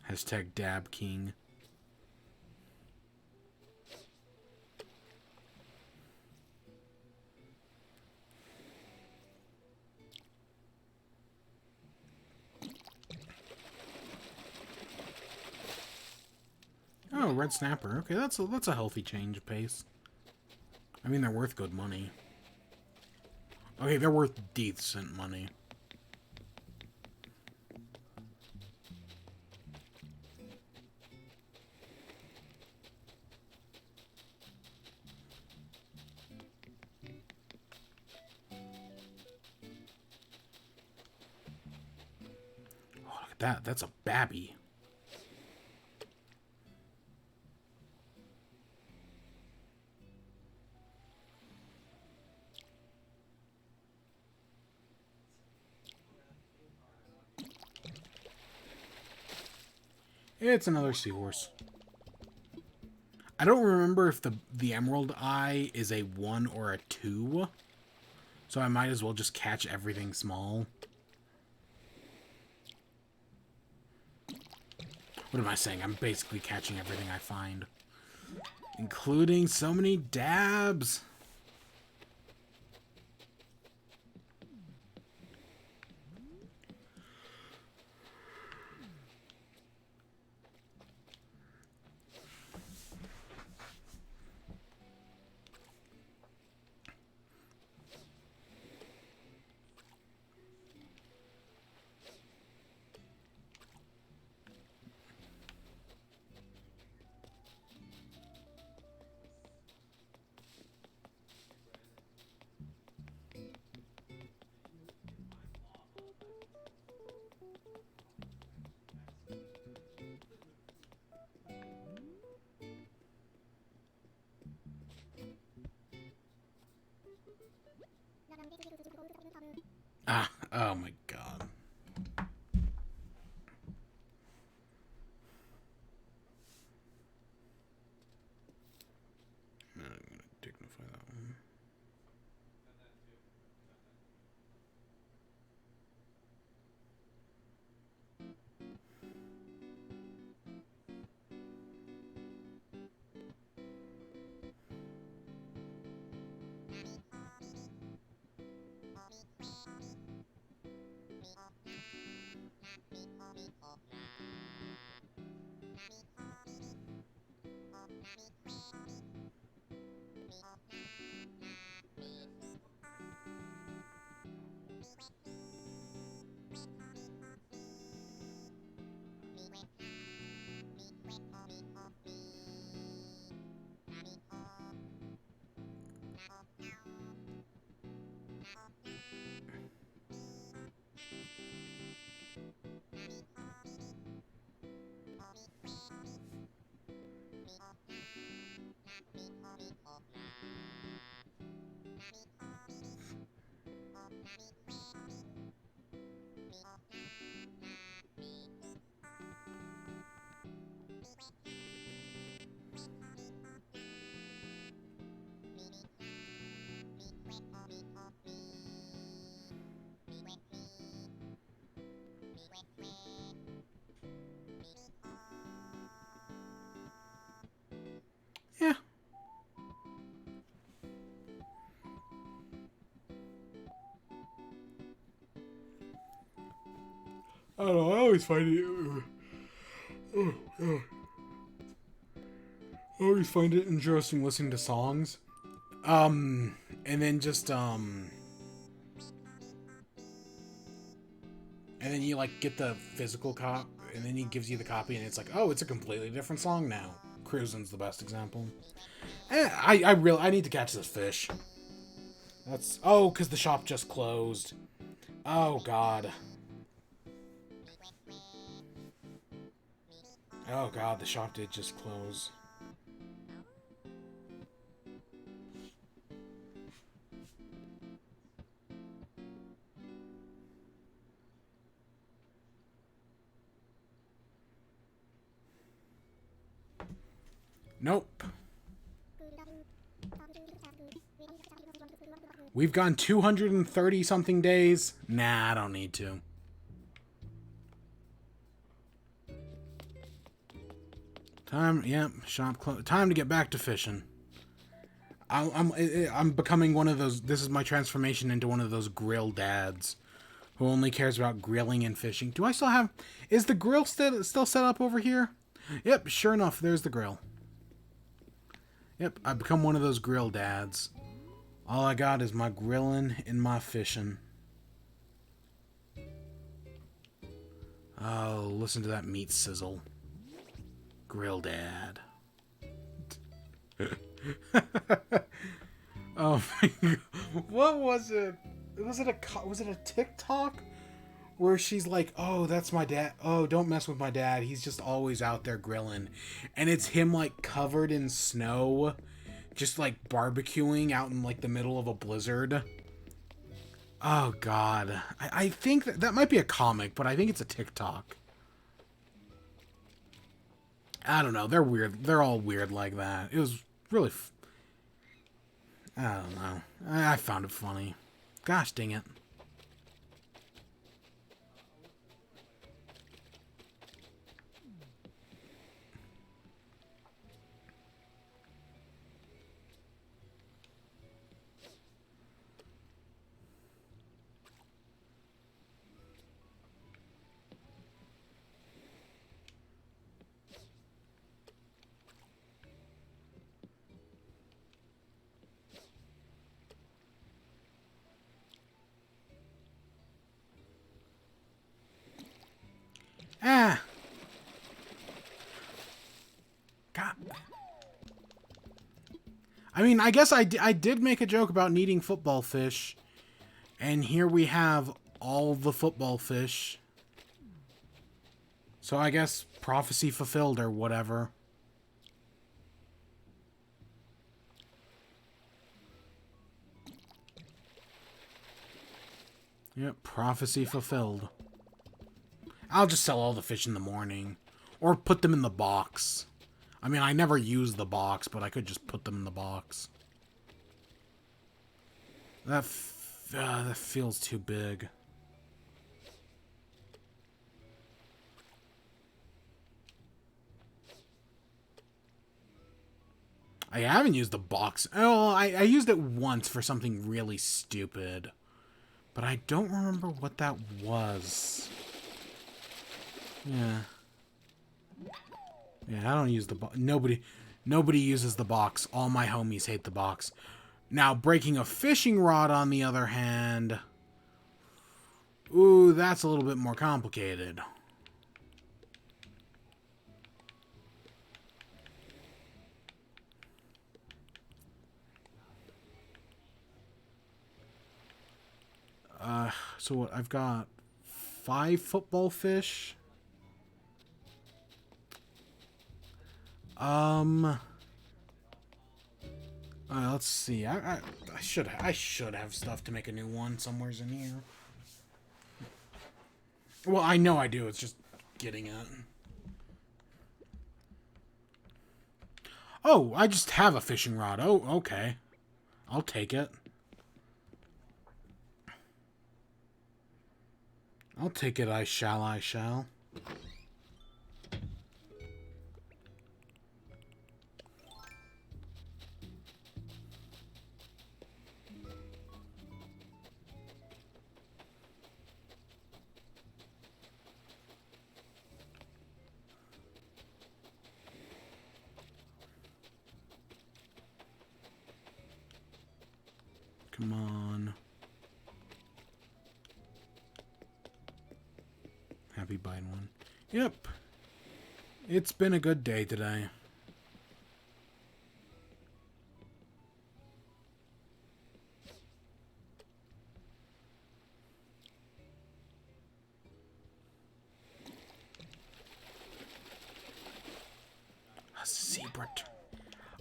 Hashtag Dab King. Oh, red snapper. Okay, that's a healthy change of pace. I mean, they're worth good money. Okay, they're worth decent money. Oh, look at that. That's a babby. It's another seahorse. I don't remember if the emerald eye is a 1 or a 2. So I might as well just catch everything small. What am I saying? I'm basically catching everything I find. Including so many dabs. Ah, oh my god. I'm gonna dignify that one. I don't know. I always find it. I always find it interesting listening to songs. And then just and then you like get the physical cop, and then he gives you the copy, and it's like, oh, it's a completely different song now. Cruisin's the best example. I need to catch this fish. That's because the shop just closed. Oh God. Oh God, the shop did just close. Nope. We've gone 230 something days. Nah, I don't need to. Shop closed. Time to get back to fishing. I'm becoming one of those. This is my transformation into one of those grill dads who only cares about grilling and fishing. Do I still have? Is the grill still set up over here? Yep, sure enough, there's the grill. Yep, I've become one of those grill dads. All I got is my grilling and my fishing. Oh, listen to that meat sizzle. Grill dad. Oh my God. What was it? Was it a TikTok where she's like, "Oh, that's my dad. Oh, don't mess with my dad. He's just always out there grilling." And it's him like covered in snow, just like barbecuing out in like the middle of a blizzard. Oh God. I think that might be a comic, but I think it's a TikTok. I don't know. They're weird. They're all weird like that. It was really I don't know. I found it funny. Gosh dang it. Ah. God. I mean, I guess I did make a joke about needing football fish. And here we have all the football fish. So I guess prophecy fulfilled or whatever. Yep, prophecy fulfilled. I'll just sell all the fish in the morning. Or put them in the box. I mean, I never use the box, but I could just put them in the box. That feels too big. I haven't used the box. Oh, I used it once for something really stupid. But I don't remember what that was. Yeah. Yeah, I don't use the box. Nobody uses the box. All my homies hate the box. Now, breaking a fishing rod, on the other hand... Ooh, that's a little bit more complicated. So what, I've got 5 football fish. Let's see. I should have stuff to make a new one somewhere's in here. Well, I know I do. It's just getting it. Oh, I just have a fishing rod. Oh, okay. I'll take it. I'll take it, I shall, I shall. Come on. Happy buying one. Yep. It's been a good day today. A zebra.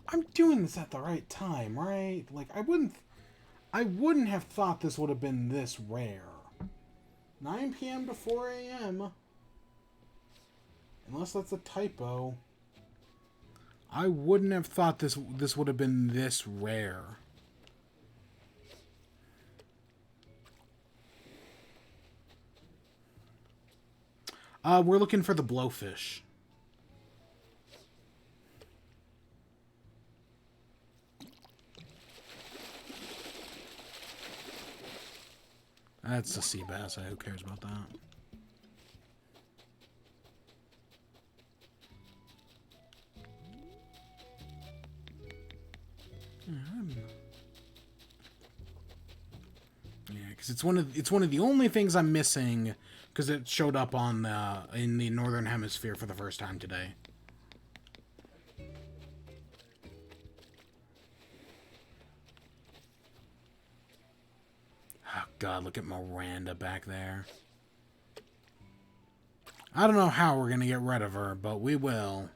I'm doing this at the right time, right? Like, I wouldn't have thought this would have been this rare. 9 p.m. to 4 a.m. Unless that's a typo. I wouldn't have thought this would have been this rare. We're looking for the blowfish. That's a sea bass. Who cares about that? Yeah, because it's one of the only things I'm missing because it showed up on in the Northern Hemisphere for the first time today. Oh God, look at Miranda back there. I don't know how we're gonna get rid of her, but we will.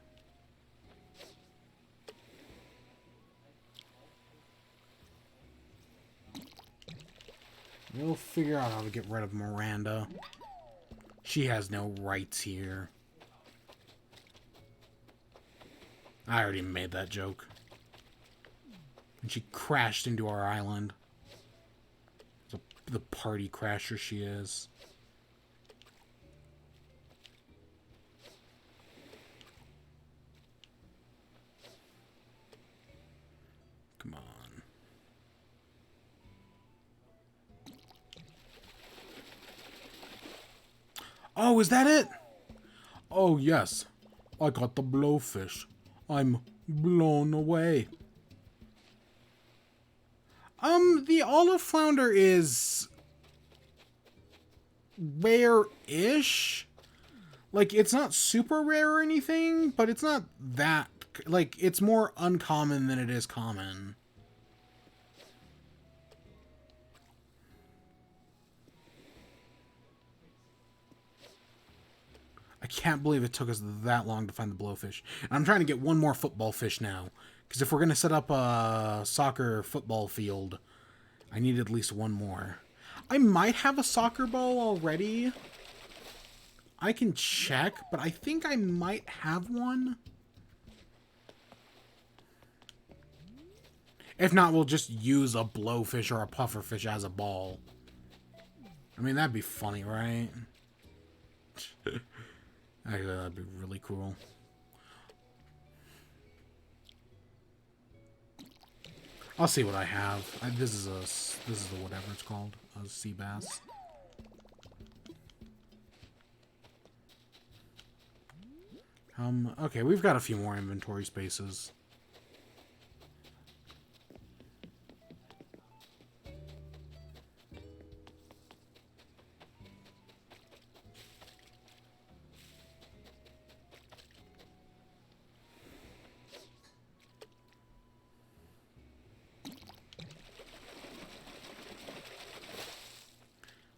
We'll figure out how to get rid of Miranda. She has no rights here. I already made that joke. And she crashed into our island. The party crasher she is. Come on. Oh, is that it? Oh, yes. I got the blowfish. I'm blown away. The olive flounder is rare-ish. Like, it's not super rare or anything, but it's not that... Like, it's more uncommon than it is common. I can't believe it took us that long to find the blowfish. And I'm trying to get one more football fish now. Because if we're going to set up a soccer football field, I need at least one more. I might have a soccer ball already. I can check, but I think I might have one. If not, we'll just use a blowfish or a pufferfish as a ball. I mean, that'd be funny, right? Actually, that'd be really cool. I'll see what I have. This is a whatever it's called, a sea bass. Okay, we've got a few more inventory spaces.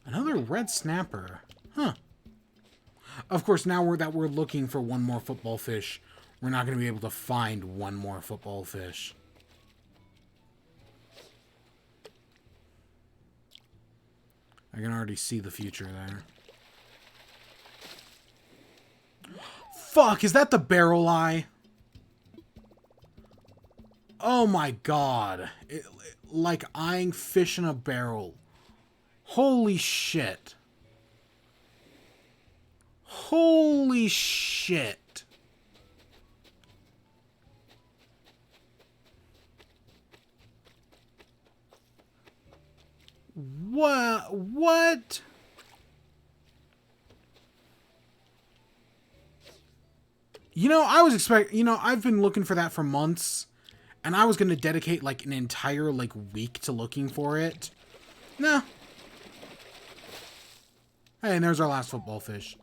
Another red snapper. Huh. Of course, now we're looking for one more football fish, we're not going to be able to find one more football fish. I can already see the future there. Fuck, is that the barrel eye? Oh my god. Like eyeing fish in a barrel. Holy shit. Holy shit. What? You know, I was expecting... You know, I've been looking for that for months, And I was going to dedicate, like, an entire, like, week to looking for it. No. Hey, and there's our last football fish.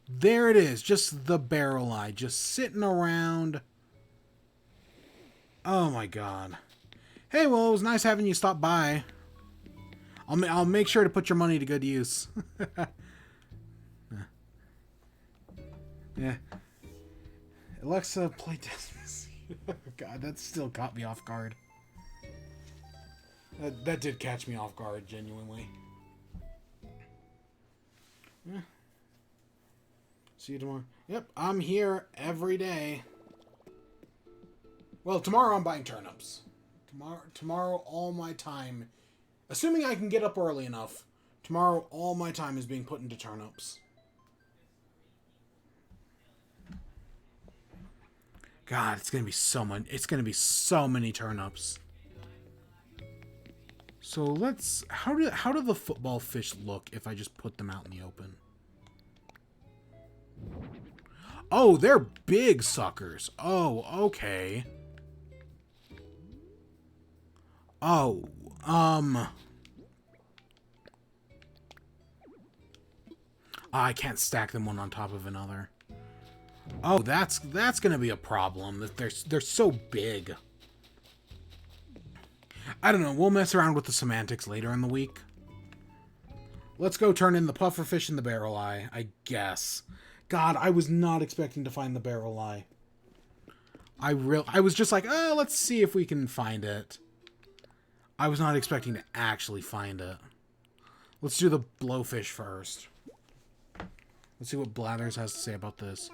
There it is. Just the barrel eye. Just sitting around. Oh, my God. Hey, well, it was nice having you stop by. I'll make sure to put your money to good use. Yeah. Alexa, play Despacito. God, that still caught me off guard. That did catch me off guard, genuinely. Yeah. See you tomorrow. Yep, I'm here every day. Well, tomorrow I'm buying turnips. Tomorrow all my time, assuming I can get up early enough, tomorrow all my time is being put into turnips. God, it's gonna be so much. It's gonna be so many turnips. So let's. How do the football fish look if I just put them out in the open? Oh, they're big suckers. Oh, okay. Oh, I can't stack them one on top of another. Oh, that's gonna be a problem. That they're so big. I don't know. We'll mess around with the semantics later in the week. Let's go turn in the pufferfish and the barrel eye, I guess. God, I was not expecting to find the barrel eye. I was just like, oh, let's see if we can find it. I was not expecting to actually find it. Let's do the blowfish first. Let's see what Blathers has to say about this.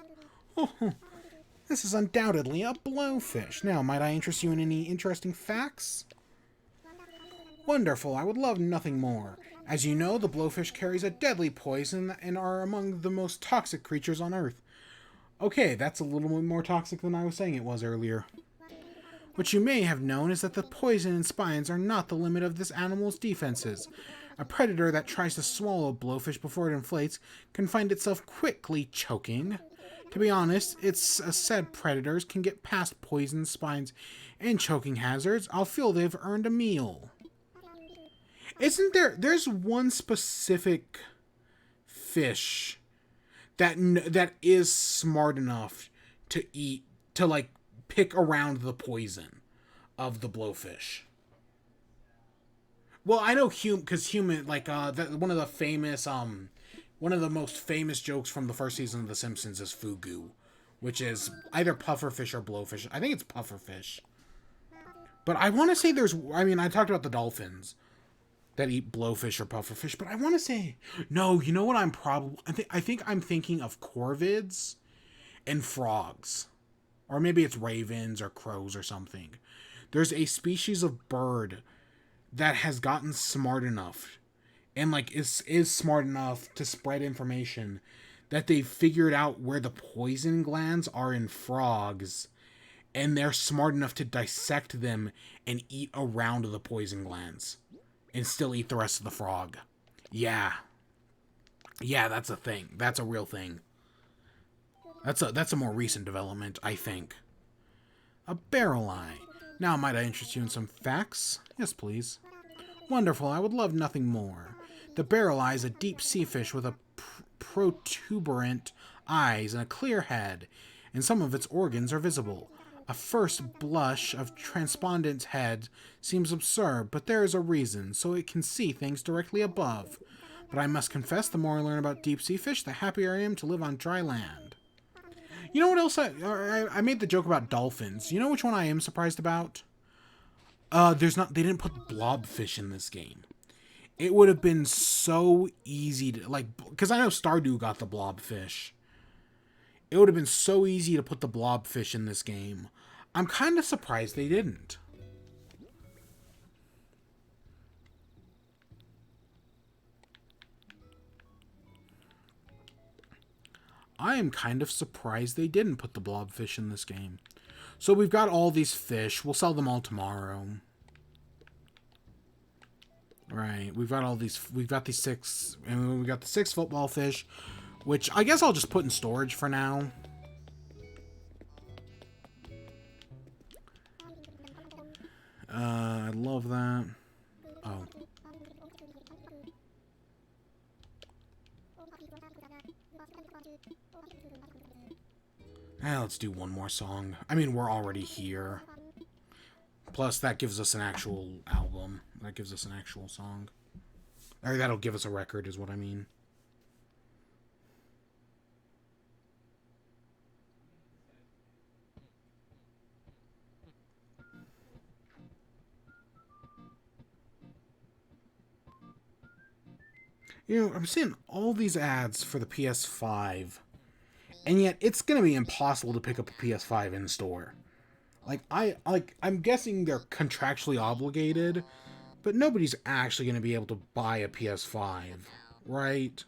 Oh, this is undoubtedly a blowfish. Now, might I interest you in any interesting facts? Wonderful, I would love nothing more. As you know, the blowfish carries a deadly poison and are among the most toxic creatures on Earth. Okay, that's a little bit more toxic than I was saying it was earlier. What you may have known is that the poison and spines are not the limit of this animal's defenses. A predator that tries to swallow a blowfish before it inflates can find itself quickly choking. To be honest, it's said predators can get past poison, spines, and choking hazards. I'll feel they've earned a meal. Isn't there's one specific fish that is smart enough to eat, to like pick around the poison of the blowfish. Well, I know because human, like one of the most famous jokes from the first season of The Simpsons is fugu, which is either pufferfish or blowfish. I think it's pufferfish. But I want to say I talked about the dolphins that eat blowfish or pufferfish, but I want to say, no, you know what I think I'm thinking of corvids and frogs. Or maybe it's ravens or crows or something. There's a species of bird that has gotten smart enough and like is smart enough to spread information that they've figured out where the poison glands are in frogs, and they're smart enough to dissect them and eat around the poison glands and still eat the rest of the frog. Yeah, that's a thing. That's a real thing. That's a more recent development, I think. A barrel eye. Now, might I interest you in some facts? Yes, please. Wonderful, I would love nothing more. The barrel eye is a deep sea fish with a protuberant eyes and a clear head, and some of its organs are visible. A first blush of transpondent head seems absurd, but there is a reason, so it can see things directly above. But I must confess, the more I learn about deep sea fish, the happier I am to live on dry land. You know what else? I made the joke about dolphins. You know which one I am surprised about? They didn't put blobfish in this game. It would have been so easy to, like, because I know Stardew got the blobfish. It would have been so easy to put the blobfish in this game. I'm kind of surprised they didn't. I am kind of surprised they didn't put the blobfish in this game. So we've got all these fish. We'll sell them all tomorrow. Right, we've got these 6, and we got the 6 football fish, which I guess I'll just put in storage for now. love that. Oh. Let's do one more song. I mean, we're already here. Plus, that gives us an actual album. That gives us an actual song. Or that'll give us a record, is what I mean. You know, I'm seeing all these ads for the PS5, and yet it's gonna be impossible to pick up a PS5 in store. I'm guessing they're contractually obligated, but nobody's actually gonna be able to buy a PS5, right?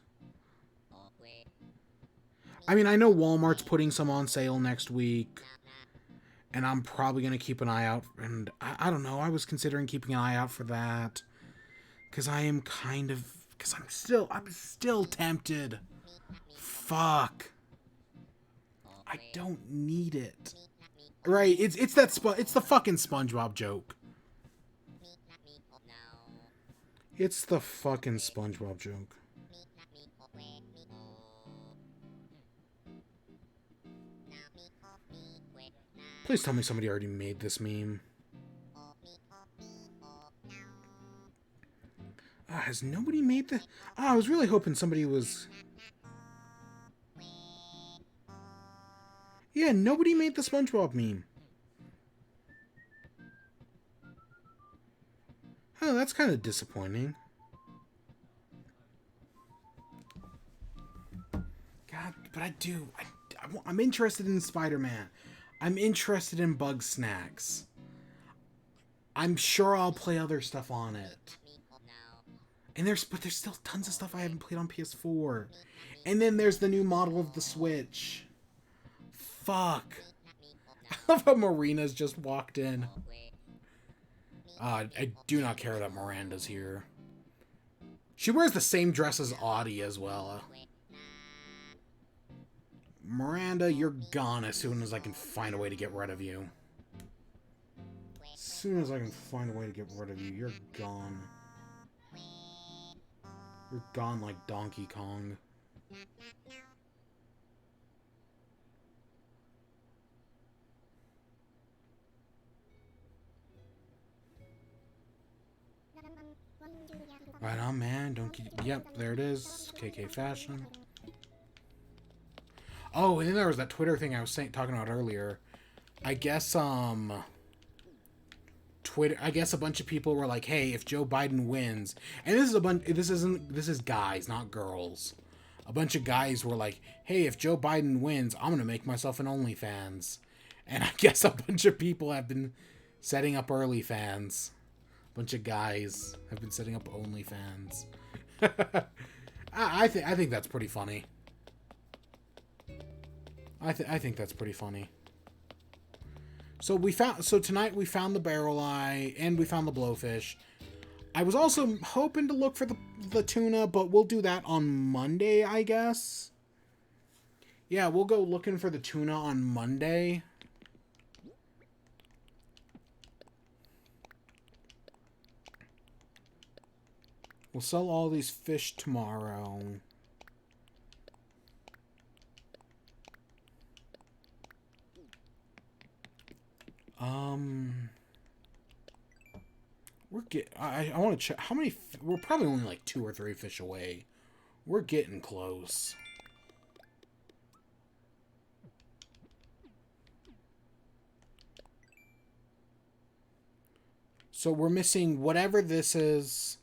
I mean, I know Walmart's putting some on sale next week, and I'm probably gonna keep an eye out. And I don't know. I was considering keeping an eye out for that because I'm still tempted. Fuck. I don't need it. Right? It's the fucking SpongeBob joke. It's the fucking SpongeBob joke. Please tell me somebody already made this meme. Has nobody made the... I was really hoping somebody was... Yeah, nobody made the SpongeBob meme. Oh, that's kind of disappointing. God, but I'm interested in Spider-Man. I'm interested in Bugsnax. I'm sure I'll play other stuff on it. And there's still tons of stuff I haven't played on PS4. And then there's the new model of the Switch. Fuck. I love how Marina's just walked in. I do not care that Miranda's here. She wears the same dress as Audie as well. Miranda, you're gone as soon as I can find a way to get rid of you. As soon as I can find a way to get rid of you, you're gone. You're gone like Donkey Kong. Right on, man. Don't keep... Yep, there it is. KK Fashion. Oh, and then there was that Twitter thing I was talking about earlier. I guess, Twitter... I guess a bunch of people were like, hey, if Joe Biden wins... And this is guys, not girls. A bunch of guys were like, hey, if Joe Biden wins, I'm gonna make myself an OnlyFans. And I guess a bunch of people have been setting up OnlyFans. Bunch of guys have been setting up OnlyFans. I think that's pretty funny. I think that's pretty funny. So tonight we found the barrel eye and we found the blowfish. I was also hoping to look for the tuna, but we'll do that on Monday, I guess. Yeah, we'll go looking for the tuna on Monday. We'll sell all these fish tomorrow. I want to check how many. We're probably only like 2 or 3 fish away. We're getting close. So we're missing whatever this is,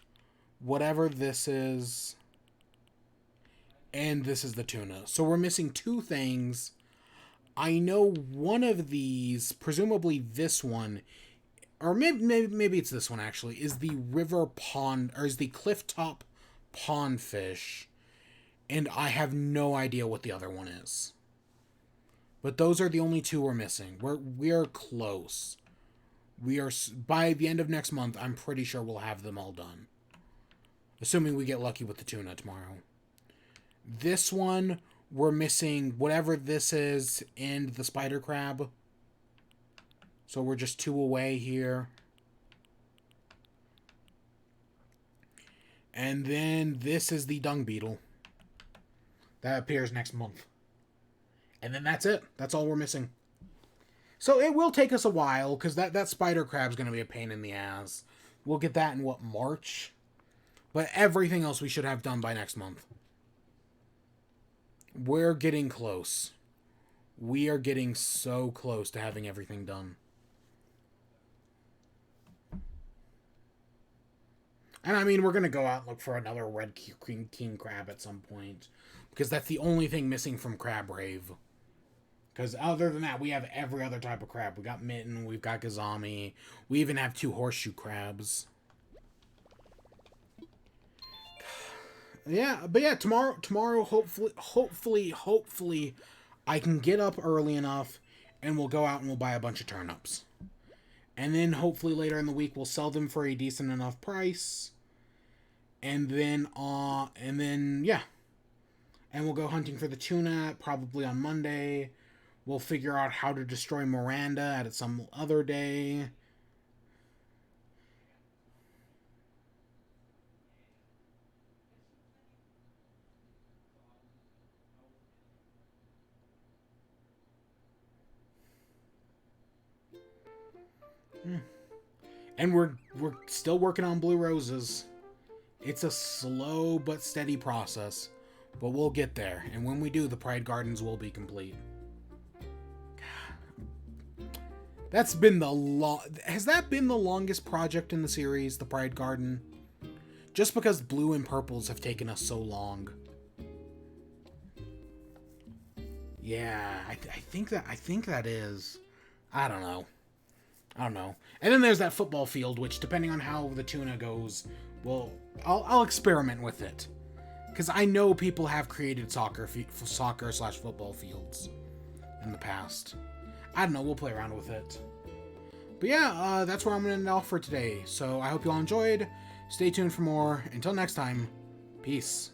and this is the tuna. So we're missing 2 things. I know one of these, presumably this one, or maybe it's this one actually, is the river pond, or is the cliff top pond fish, and I have no idea what the other one is. But those are the only 2 we're missing. We are close. We are, by the end of next month, I'm pretty sure we'll have them all done. Assuming we get lucky with the tuna tomorrow. This one, we're missing whatever this is and the spider crab. So we're just 2 away here. And then this is the dung beetle. That appears next month. And then that's it. That's all we're missing. So it will take us a while, because that spider crab's going to be a pain in the ass. We'll get that in, what, March? But everything else we should have done by next month. We're getting close. We are getting so close to having everything done. And I mean, we're going to go out and look for another red king crab at some point. Because that's the only thing missing from Crab Rave. Because other than that, we have every other type of crab. We got mitten, we've got gazami. We even have 2 horseshoe crabs. Yeah, but yeah, tomorrow, hopefully, I can get up early enough, and we'll go out and we'll buy a bunch of turnips. And then hopefully later in the week, we'll sell them for a decent enough price. And then, yeah. And we'll go hunting for the tuna, probably on Monday. We'll figure out how to destroy Miranda at some other day. And we're still working on blue roses. It's a slow but steady process, but we'll get there. And when we do, the Pride Gardens will be complete. That's been has that been the longest project in the series, the Pride Garden? Just because blue and purples have taken us so long. Yeah, I think that is. I don't know. And then there's that football field, which, depending on how the tuna goes, well, I'll experiment with it, because I know people have created soccer/football fields in the past. I don't know. We'll play around with it. But yeah, that's where I'm going to end off for today. So I hope you all enjoyed. Stay tuned for more. Until next time, peace.